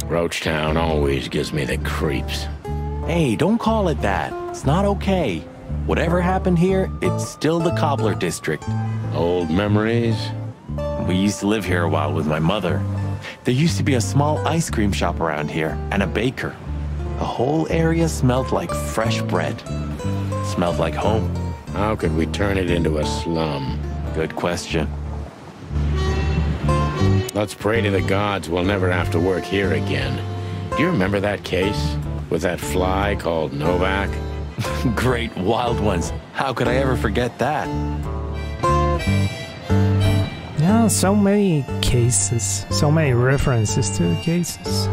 Roachtown always gives me the creeps. Hey, don't call it that. It's not okay. Whatever happened here, it's still the Cobbler District. Old memories? We used to live here a while with my mother. There used to be a small ice cream shop around here, and a baker. The whole area smelled like fresh bread. Smelled like home. How could we turn it into a slum? Good question. Let's pray to the gods we'll never have to work here again. Do you remember that case? With that fly called Novak? Great wild ones. How could I ever forget that? Yeah, so many cases, so many references to the cases.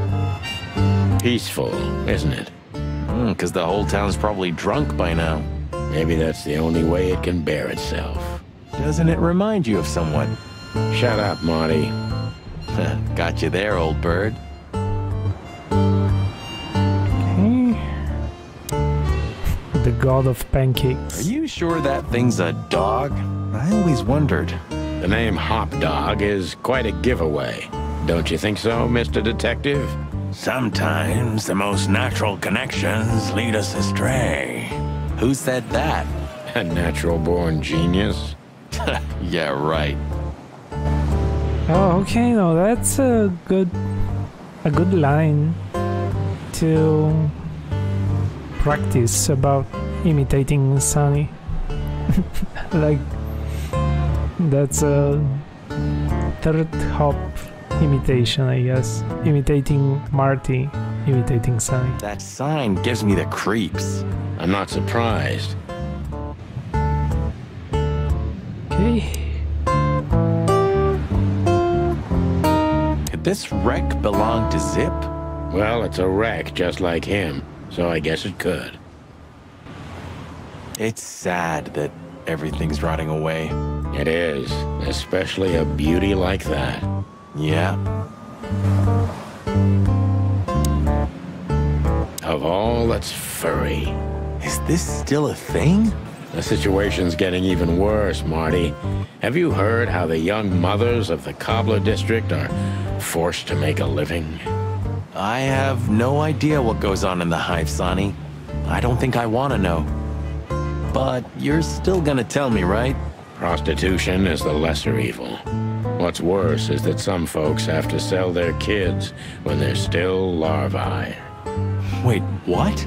Peaceful, isn't it? Because the whole town's probably drunk by now. Maybe that's the only way it can bear itself. Doesn't it remind you of someone? Shut up, Marty. Got you there, old bird. The god of pancakes. Are you sure that thing's a dog? I always wondered. The name Hop Dog is quite a giveaway. Don't you think so, Mr. Detective? Sometimes the most natural connections lead us astray. Who said that? A natural-born genius? Yeah, right. Oh, okay, no, that's a good line to practice about imitating Sunny. Like, that's a third hop imitation, I guess. Imitating Marty, imitating Sunny. That sign gives me the creeps. I'm not surprised. Okay. Could this wreck belong to Zip? Well, it's a wreck just like him, so I guess it could. It's sad that everything's rotting away. It is, especially a beauty like that. Yeah. Of all that's furry. Is this still a thing? The situation's getting even worse, Marty. Have you heard how the young mothers of the Cobbler District are forced to make a living? I have no idea what goes on in the hive, Sonny. I don't think I want to know. But you're still gonna tell me, right? Prostitution is the lesser evil. What's worse is that some folks have to sell their kids when they're still larvae. Wait, what?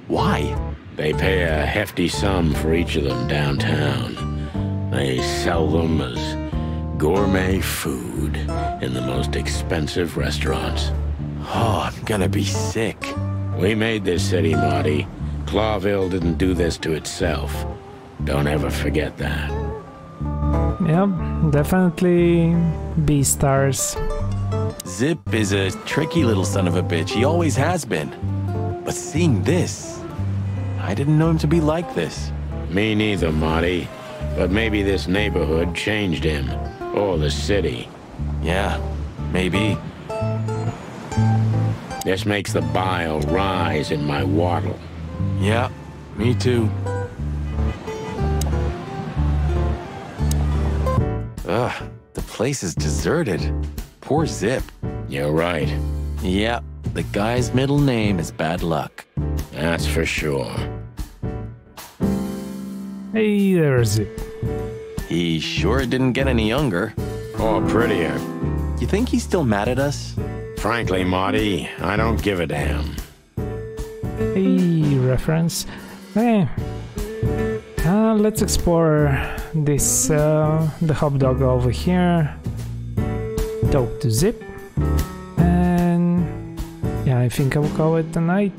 Why? They pay a hefty sum for each of them downtown. They sell them as gourmet food in the most expensive restaurants. Oh, I'm gonna be sick. We made this city, Marty. Clawville didn't do this to itself. Don't ever forget that. Yep, definitely B-stars. Zip is a tricky little son of a bitch. He always has been. But seeing this, I didn't know him to be like this. Me neither, Marty. But maybe this neighborhood changed him. Or the city. Yeah, maybe. This makes the bile rise in my waddle. Yeah, me too. Ugh, the place is deserted. Poor Zip. You're right. Yeah, the guy's middle name is Bad Luck. That's for sure. Hey there, Zip. He sure didn't get any younger. Or prettier. You think he's still mad at us? Frankly, Marty, I don't give a damn. Hey, reference. Hey. Let's explore this, the hot dog over here. Talk to Zip. And yeah, I think I'll call it a night.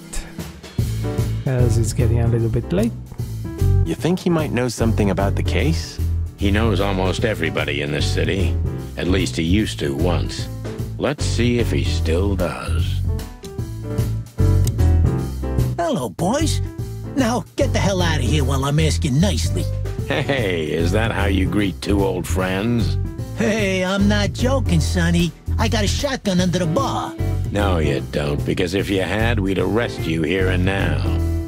As it's getting a little bit late. You think he might know something about the case? He knows almost everybody in this city. At least he used to once. Let's see if he still does. Hello, boys. Now, get the hell out of here while I'm asking nicely. Hey, is that how you greet two old friends? Hey, I'm not joking, Sonny. I got a shotgun under the bar. No, you don't, because if you had, we'd arrest you here and now.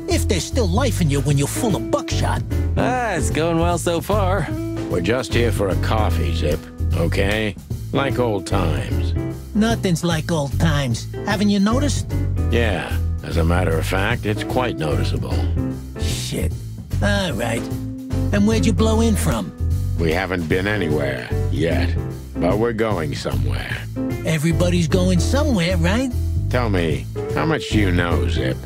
If there's still life in you when you're full of buckshot. It's going well so far. We're just here for a coffee, Zip, okay? Like old times. Nothing's like old times. Haven't you noticed? Yeah, as a matter of fact, it's quite noticeable. Shit. All right. And where'd you blow in from? We haven't been anywhere yet, but we're going somewhere. Everybody's going somewhere, right? Tell me, how much do you know, Zip?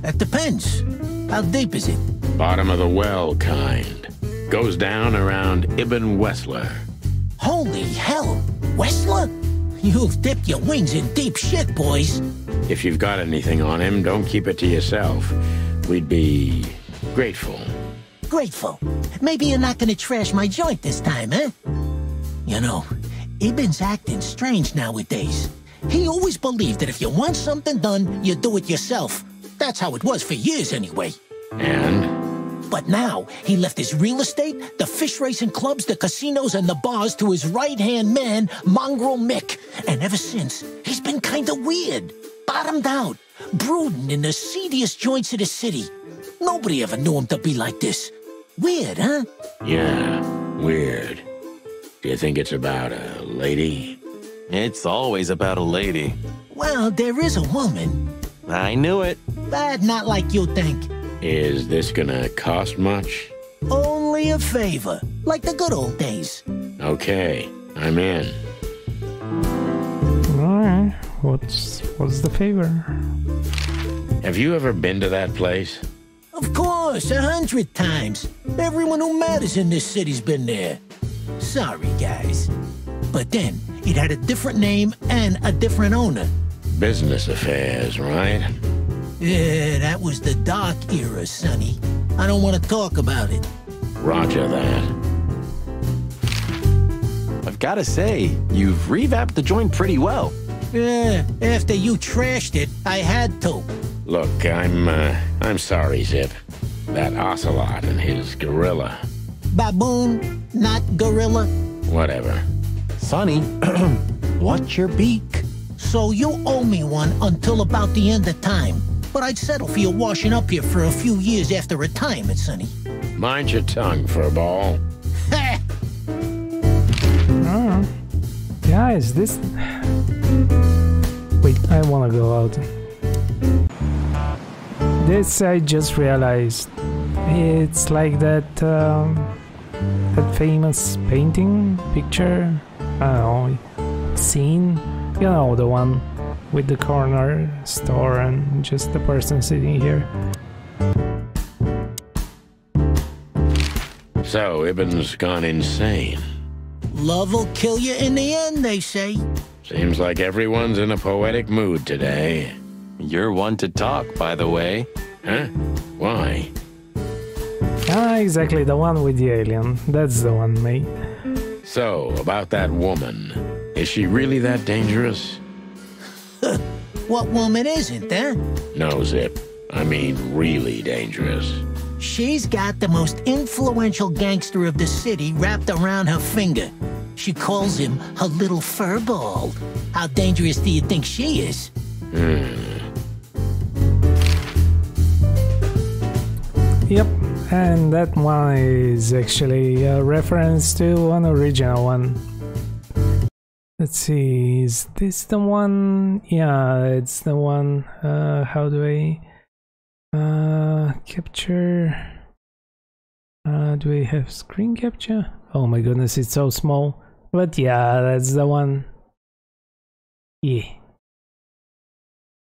That depends. How deep is it? Bottom of the well kind. Goes down around Ibn Wessler. Holy hell! Wessler? You've dipped your wings in deep shit, boys. If you've got anything on him, don't keep it to yourself. We'd be grateful. Grateful. Maybe you're not gonna trash my joint this time, eh? You know, Ibn's acting strange nowadays. He always believed that if you want something done, you do it yourself. That's how it was for years anyway. And? But now, he left his real estate, the fish racing clubs, the casinos, and the bars to his right-hand man, Mongrel Mick. And ever since, he's been kinda weird. Bottomed out. Brooding in the seediest joints of the city. Nobody ever knew him to be like this. Weird, huh? Yeah, weird. Do you think it's about a lady? It's always about a lady. Well, there is a woman. I knew it. But not like you think. Is this gonna cost much? Only a favor. Like the good old days. Okay, I'm in. Alright, what's the favor? Have you ever been to that place? Of course, 100 times. Everyone who matters in this city's been there. Sorry, guys. But then, it had a different name and a different owner. Business affairs, right? Yeah, that was the dark era, Sonny. I don't want to talk about it. Roger that. I've gotta say, you've revamped the joint pretty well. Yeah, after you trashed it, I had to. Look, I'm sorry, Zip. That ocelot and his gorilla. Baboon, not gorilla. Whatever. Sonny, watch your beak. So you owe me one until about the end of time. But I'd settle for you washing up here for a few years after retirement, Sonny. Mind your tongue, furball. Ha! Oh. Guys, this... Wait, I wanna go out. This I just realized. It's like that that famous painting picture. I don't know, scene. You know, the one with the corner store and just the person sitting here. So, Ibben's gone insane. Love will kill you in the end, they say. Seems like everyone's in a poetic mood today. You're one to talk, by the way. Huh? Why? Ah, exactly, the one with the alien. That's the one, mate. So, about that woman. Is she really that dangerous? What woman isn't, eh? No, Zip. I mean, really dangerous. She's got the most influential gangster of the city wrapped around her finger. She calls him her little furball. How dangerous do you think she is? Yep, and that one is actually a reference to an original one. Let's see, is this the one? Yeah, it's the one. How do I capture? Do we have screen capture? Oh my goodness, it's so small. But yeah, that's the one. Yeah.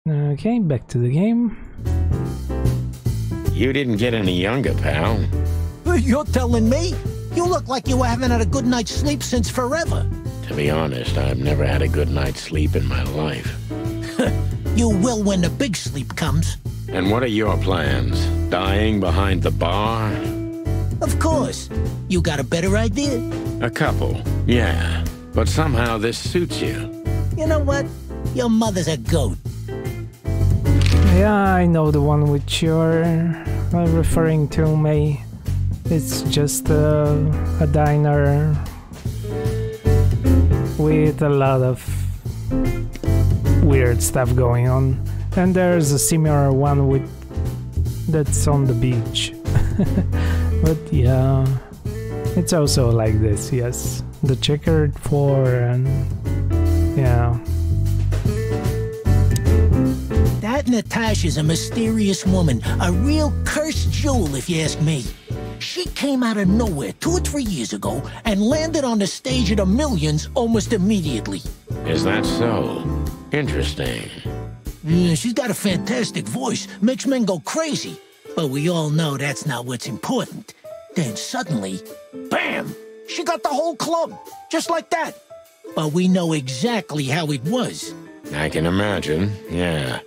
Okay, back to the game. You didn't get any younger, pal. You're telling me? You look like you haven't had a good night's sleep since forever. To be honest, I've never had a good night's sleep in my life. You will when the big sleep comes. And what are your plans? Dying behind the bar? Of course. You got a better idea? A couple, yeah. But somehow this suits you. You know what? Your mother's a goat. Yeah, I know the one which you're referring to, May. It's just a diner with a lot of weird stuff going on. And there's a similar one with that's on the beach. But yeah, it's also like this, yes. The checkered floor and yeah. That Natasha's a mysterious woman, a real cursed jewel if you ask me. She came out of nowhere 2 or 3 years ago and landed on the stage of the Millions almost immediately. Is that so? Interesting. Yeah, she's got a fantastic voice, makes men go crazy. But we all know that's not what's important. Then suddenly, bam! She got the whole club, just like that. But we know exactly how it was. I can imagine, yeah.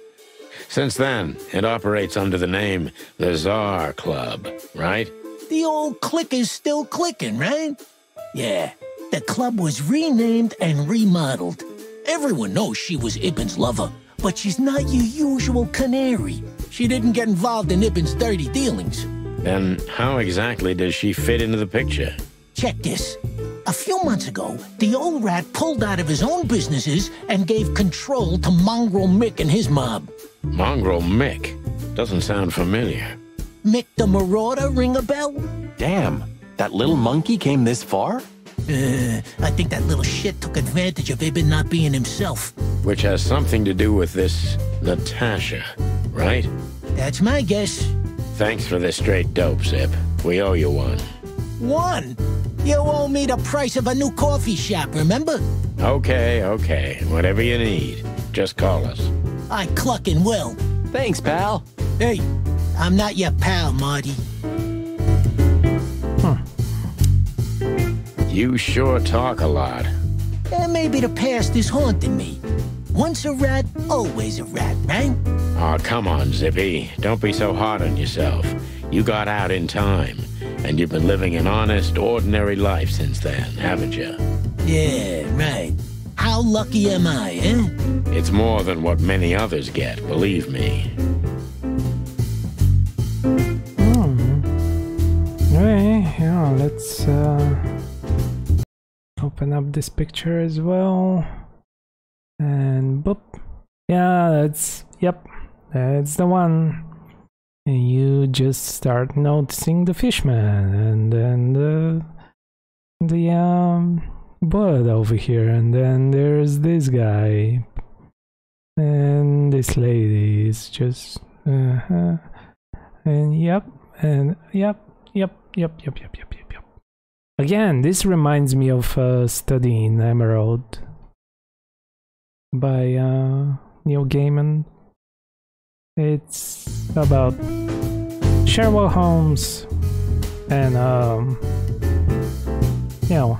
Since then, it operates under the name the Tsar Club, right? The old click is still clicking, right? Yeah, the club was renamed and remodeled. Everyone knows she was Ibben's lover, but she's not your usual canary. She didn't get involved in Ibben's dirty dealings. Then how exactly does she fit into the picture? Check this. A few months ago, the old rat pulled out of his own businesses and gave control to Mongrel Mick and his mob. Mongrel Mick? Doesn't sound familiar. Mick the Marauder, ring a bell? Damn, that little monkey came this far? I think that little shit took advantage of Ibben not being himself. Which has something to do with this Natasha, right? That's my guess. Thanks for the straight dope, Zip. We owe you one. One? You owe me the price of a new coffee shop, remember? Okay. Whatever you need. Just call us. I cluckin' will. Thanks, pal. Hey, I'm not your pal, Marty. You sure talk a lot. Maybe the past is haunting me. Once a rat, always a rat, right? Aw, come on, Zippy. Don't be so hard on yourself. You got out in time, and you've been living an honest, ordinary life since then, haven't you? Yeah, right. How lucky am I, eh? It's more than what many others get, believe me. Okay, yeah, let's open up this picture as well. And boop. Yeah, that's the one. And you just start noticing the fishman and then the blood over here, and then there's this guy and this lady is just and yep. Again, this reminds me of Studying Emerald by Neil Gaiman. It's about Sherlock Holmes and you know,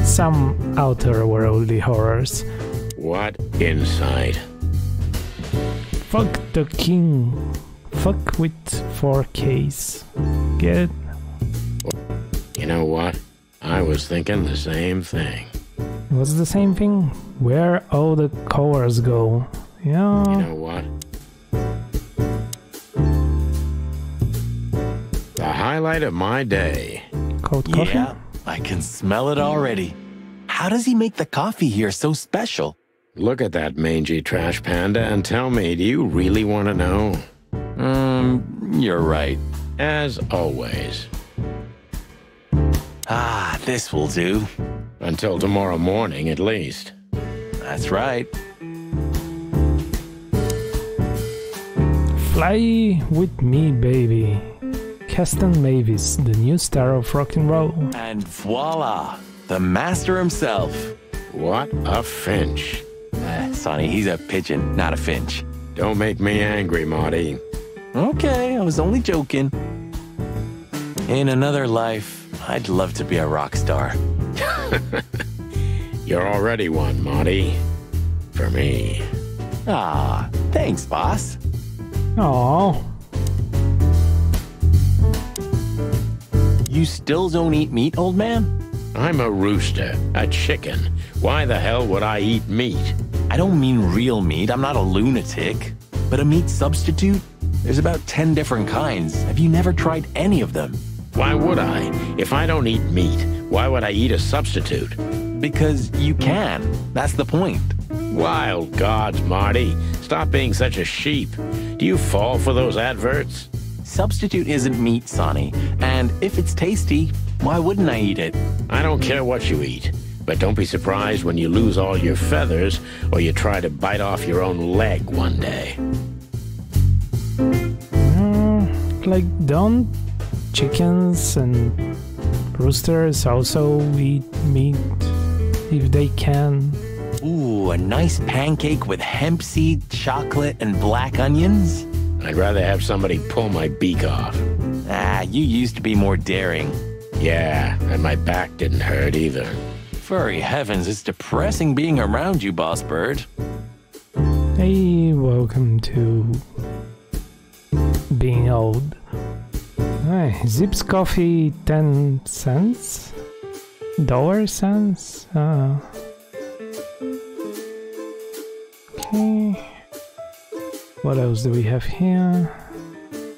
some outer worldly horrors. What insight? Fuck the king. Fuck with 4Ks. Get it? You know what? I was thinking the same thing. What's the same thing? Where all the colors go. Yeah. You know what? The highlight of my day. Cold coffee? Yeah, I can smell it already. How does he make the coffee here so special? Look at that mangy trash panda and tell me, do you really want to know? You're right. As always. Ah, this will do. Until tomorrow morning, at least. That's right. Fly with me, baby. Keston Mavis, the new star of rock and roll. And voila, the master himself. What a finch. Sonny, he's a pigeon, not a finch. Don't make me angry, Marty. Okay, I was only joking. In another life, I'd love to be a rock star. You're already one, Marty. For me. Ah, thanks, boss. Aww. You still don't eat meat, old man? I'm a rooster, a chicken. Why the hell would I eat meat? I don't mean real meat, I'm not a lunatic. But a meat substitute? There's about 10 different kinds. Have you never tried any of them? Why would I? If I don't eat meat, why would I eat a substitute? Because you can. That's the point. Wild gods, Marty. Stop being such a sheep. Do you fall for those adverts? Substitute isn't meat, Sonny. And if it's tasty, why wouldn't I eat it? I don't care what you eat. But don't be surprised when you lose all your feathers or you try to bite off your own leg one day. Like, don't chickens and roosters also eat meat if they can? Ooh, a nice pancake with hemp seed, chocolate, and black onions? I'd rather have somebody pull my beak off. Ah, you used to be more daring. Yeah, and my back didn't hurt either. Furry heavens, it's depressing being around you, Boss Bird. Hey, welcome to being old. Hey, Zips coffee 10 cents? Dollar cents? Okay. What else do we have here?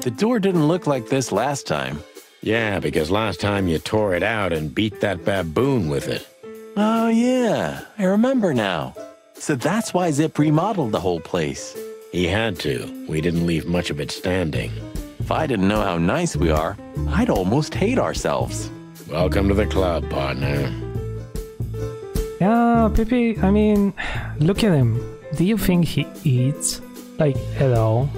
The door didn't look like this last time. Yeah, because last time you tore it out and beat that baboon with it. Oh yeah, I remember now. So that's why Zip remodeled the whole place. He had to. We didn't leave much of it standing. If I didn't know how nice we are, I'd almost hate ourselves. Welcome to the club, partner. Yeah, Pippi, I mean, look at him. Do you think he eats? Like, at all?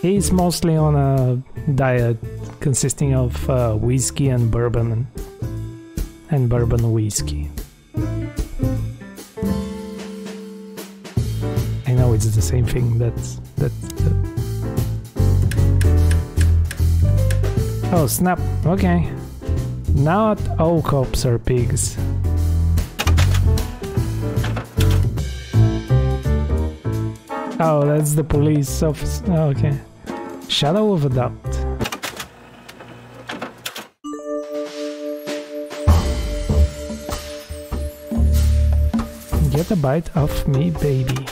He's mostly on a diet consisting of whiskey and bourbon and bourbon whiskey. I know it's the same thing. That's Oh snap! Okay, not all cops are pigs. Oh, that's the police officer. Oh, okay. Shadow of a doubt. Get a bite of me, baby.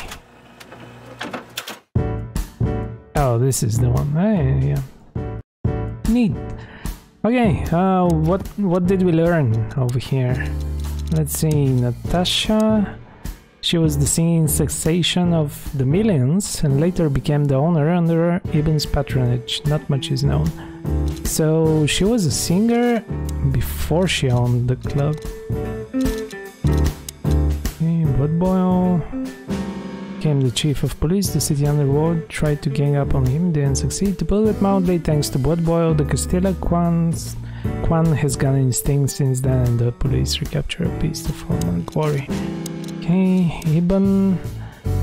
Oh, this is the one. Hey, yeah. Neat. Okay, what did we learn over here? Let's see, Natasha. She was the singing sensation of the Millions and later became the owner under Ibn's patronage. Not much is known. So she was a singer before she owned the club. Okay, blood boil. became the chief of police, the city underworld tried to gang up on him, didn't succeed. To put it mildly, thanks to Blood Boil, the Castilla Quan has gone instinct since then, and the police recapture a piece of former glory. Okay, Ibn...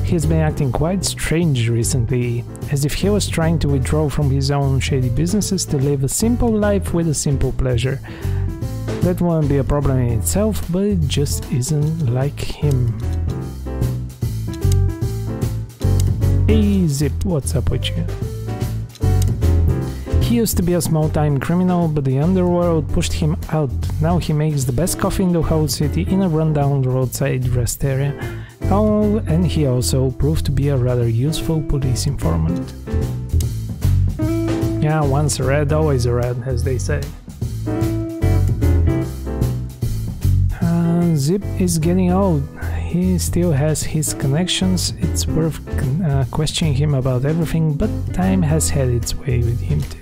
He's been acting quite strange recently, as if he was trying to withdraw from his own shady businesses to live a simple life with a simple pleasure. That won't be a problem in itself, but it just isn't like him. Hey Zip, what's up with you? He used to be a small-time criminal, but the underworld pushed him out. Now he makes the best coffee in the whole city in a rundown roadside rest area. Oh, and he also proved to be a rather useful police informant. Yeah, once a rat, always a rat, as they say. Zip is getting old. He still has his connections. It's worth questioning him about everything, but time has had its way with him too.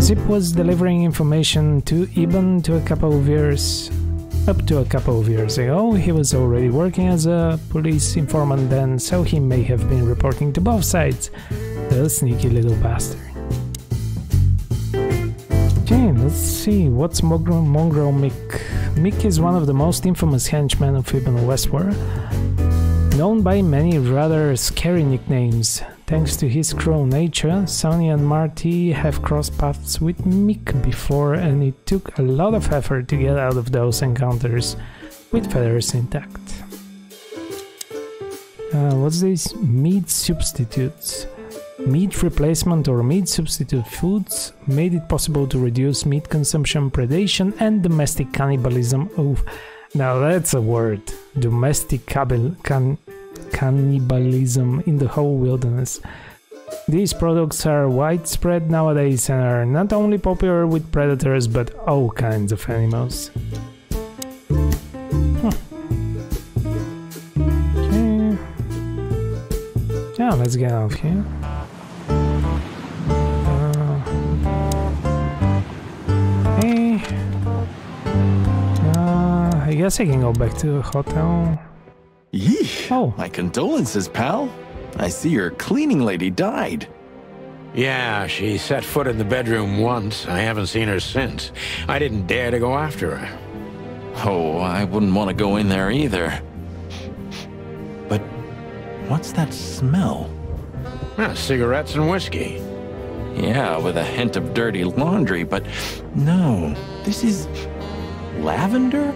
Zip was delivering information to Ibn up to a couple of years ago. He was already working as a police informant then, so he may have been reporting to both sides. The sneaky little bastard. Okay, let's see, what's Mongrel Mick? Mick is one of the most infamous henchmen of Ibn Westward, known by many rather scary nicknames. Thanks to his cruel nature, Sonny and Marty have crossed paths with Mick before, and it took a lot of effort to get out of those encounters with feathers intact. What's this? Meat substitutes. Meat replacement or meat substitute foods made it possible to reduce meat consumption, predation, and domestic cannibalism. Oh, now that's a word. Domestic cannibalism in the whole wilderness. These products are widespread nowadays and are not only popular with predators but all kinds of animals. Okay. Yeah, let's get out of here. I guess I can go back to the hotel. Yeesh. Oh. My condolences, pal. I see your cleaning lady died. Yeah, she set foot in the bedroom once. I haven't seen her since. I didn't dare to go after her. Oh, I wouldn't want to go in there either. But what's that smell? Cigarettes and whiskey. Yeah, with a hint of dirty laundry, but no, this is lavender?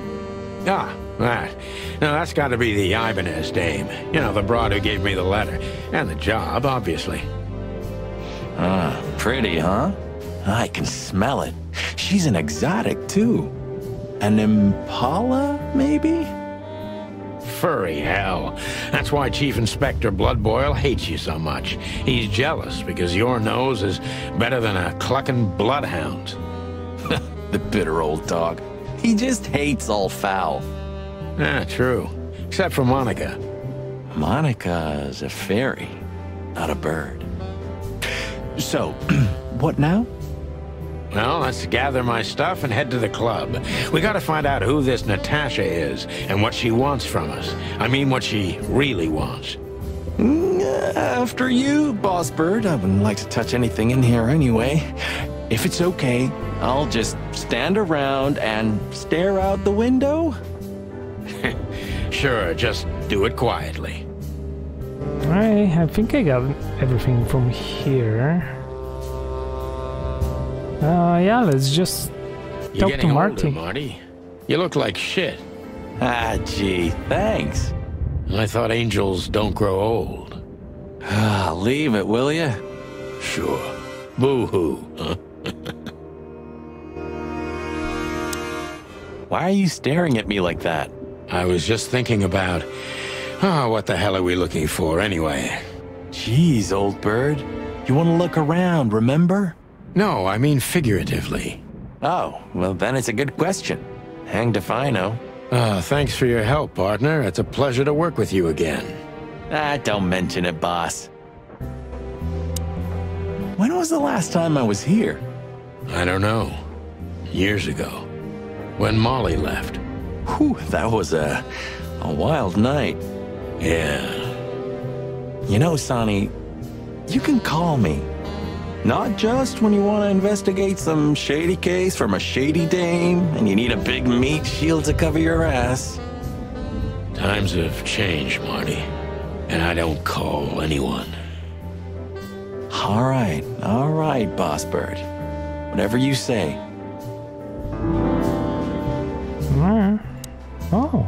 Ah, that. Now that's got to be the Ibanez dame. You know, the broad who gave me the letter. And the job, obviously. Ah, pretty, huh? I can smell it. She's an exotic, too. An Impala, maybe? Furry hell. That's why Chief Inspector Blood Boil hates you so much. He's jealous because your nose is better than a clucking bloodhound. The bitter old dog. He just hates all foul. Ah, true. Except for Monica. Monica's a fairy, not a bird. So, what now? Well, let's gather my stuff and head to the club. We gotta find out who this Natasha is and what she wants from us. I mean, what she really wants. After you, Boss Bird. I wouldn't like to touch anything in here anyway. If it's okay, I'll just stand around and stare out the window. Sure, just do it quietly. Alright, I think I got everything from here. Yeah, let's just You're talk to Marty. Older, Marty. You look like shit. Ah, gee, thanks. I thought angels don't grow old. Ah, leave it, will ya? Sure. Boo-hoo, huh? Why are you staring at me like that? I was just thinking about... what the hell are we looking for, anyway? Jeez, old bird. You want to look around, remember? No, I mean figuratively. Oh, well then it's a good question. Hanged if I know. Thanks for your help, partner. It's a pleasure to work with you again. Ah, don't mention it, boss. When was the last time I was here? I don't know. Years ago. When Molly left. Whew, that was a wild night. Yeah, You know, Sonny, you can call me. Not just when you want to investigate some shady case from a shady dame and you need a big meat shield to cover your ass. Times have changed, Marty, and I don't call anyone. All right, Boss Bird. Whatever you say. Oh.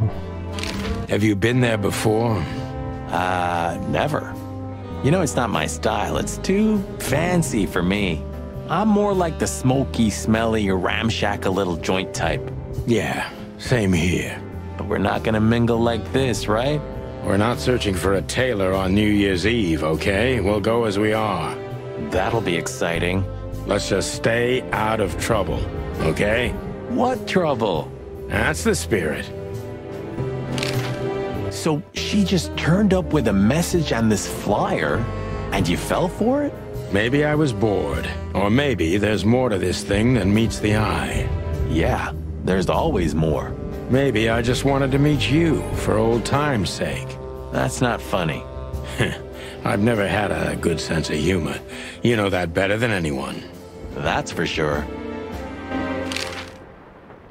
Have you been there before? Never. You know, it's not my style. It's too fancy for me. I'm more like the smoky, smelly, ramshackle little joint type. Yeah, same here. But we're not gonna mingle like this, right? We're not searching for a tailor on New Year's Eve, okay? We'll go as we are. That'll be exciting. Let's just stay out of trouble, okay? What trouble? That's the spirit. So she just turned up with a message and this flyer, and you fell for it? Maybe I was bored, or maybe there's more to this thing than meets the eye. Yeah, there's always more. Maybe I just wanted to meet you for old time's sake. That's not funny. I've never had a good sense of humor. You know that better than anyone. That's for sure.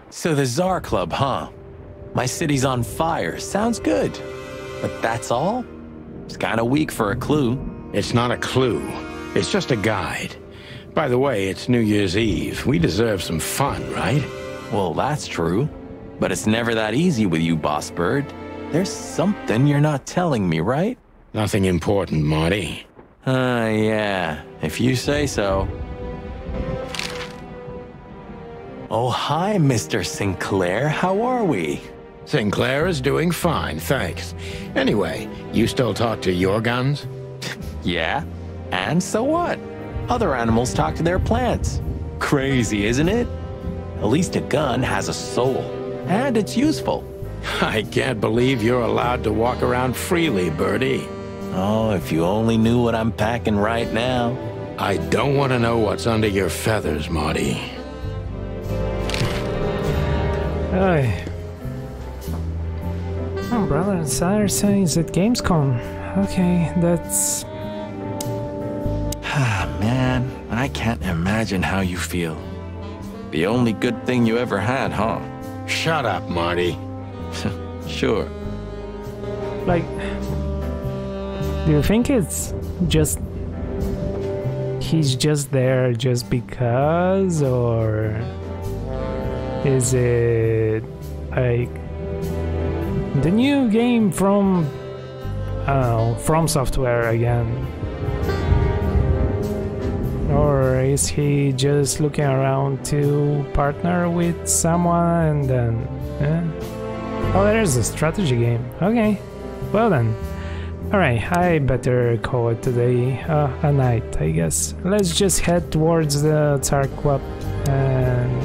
So the Tsar Club, huh? My city's on fire. Sounds good. But that's all? It's kind of weak for a clue. It's not a clue. It's just a guide. By the way, it's New Year's Eve. We deserve some fun, right? Well, that's true. But it's never that easy with you, Boss Bird. There's something you're not telling me, right? Nothing important, Marty. Yeah. If you say so. Oh, hi, Mr. Sinclair. How are we? Sinclair is doing fine, thanks. Anyway, you still talk to your guns? Yeah. And so what? Other animals talk to their plants. Crazy, isn't it? At least a gun has a soul. And it's useful. I can't believe you're allowed to walk around freely, Birdie. Oh, if you only knew what I'm packing right now. I don't want to know what's under your feathers, Marty. Hey. Oh, brother, Saturday is at Gamescom. Okay, that's... Man, I can't imagine how you feel. The only good thing you ever had, huh? Shut up, Marty. Sure. Like... Do you think it's just... He's just there just because, or... Is it... like... the new game from... From Software again? Or is he just looking around to partner with someone and then... Oh, there's a strategy game. Okay, well then. Alright, I better call it today a night, I guess. Let's just head towards the Tsar Club and...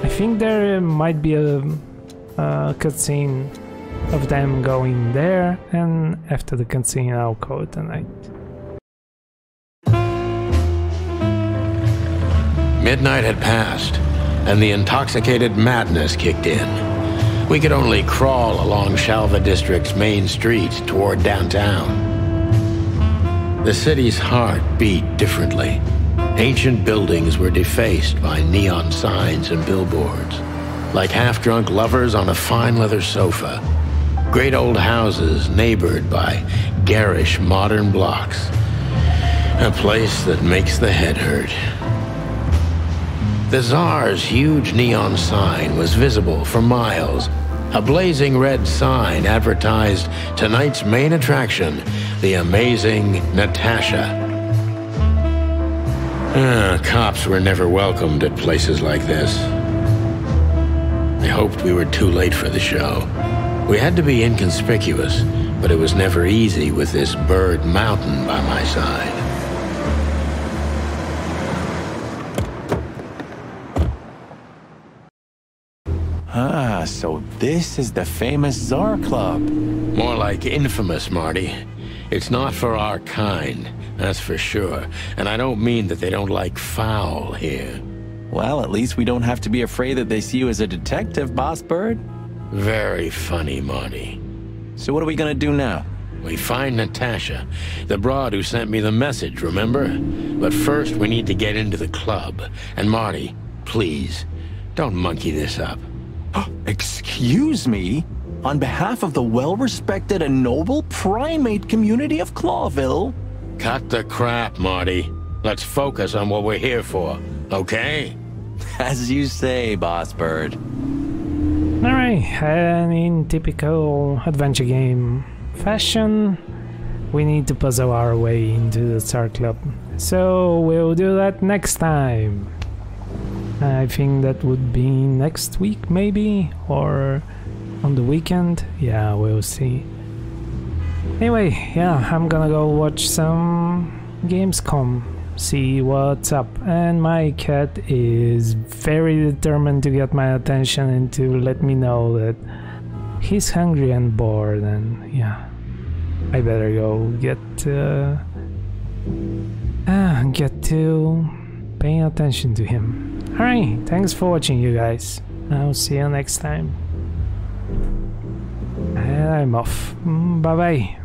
I think there might be a cutscene of them going there, and after the cutscene I'll call it a night. Midnight had passed, and the intoxicated madness kicked in. We could only crawl along Shalva District's main street toward downtown. The city's heart beat differently. Ancient buildings were defaced by neon signs and billboards, like half-drunk lovers on a fine leather sofa. Great old houses neighbored by garish modern blocks. A place that makes the head hurt. The Tsar's huge neon sign was visible for miles. A blazing red sign advertised tonight's main attraction, the amazing Natasha. Cops were never welcomed at places like this. I hoped we were too late for the show. We had to be inconspicuous, but it was never easy with this bird mountain by my side. So this is the famous Tsar Club. More like infamous, Marty. It's not for our kind, that's for sure. And I don't mean that they don't like foul here. Well, at least we don't have to be afraid that they see you as a detective, Boss Bird. Very funny, Marty. So what are we gonna do now? We find Natasha, the broad who sent me the message, remember? But first we need to get into the club. And Marty, please, don't monkey this up. Excuse me? On behalf of the well-respected and noble primate community of Clawville? Cut the crap, Marty. Let's focus on what we're here for, okay? As you say, Boss Bird. Alright, and in typical adventure game fashion, we need to puzzle our way into the Star Club. So we'll do that next time. I think that would be next week, maybe, or on the weekend. Yeah, we'll see. Anyway, yeah, I'm gonna go watch some Gamescom, see what's up. And my cat is very determined to get my attention and to let me know that he's hungry and bored, and yeah, I better go get to paying attention to him. Alright, thanks for watching, you guys. I'll see you next time. And I'm off. Bye bye.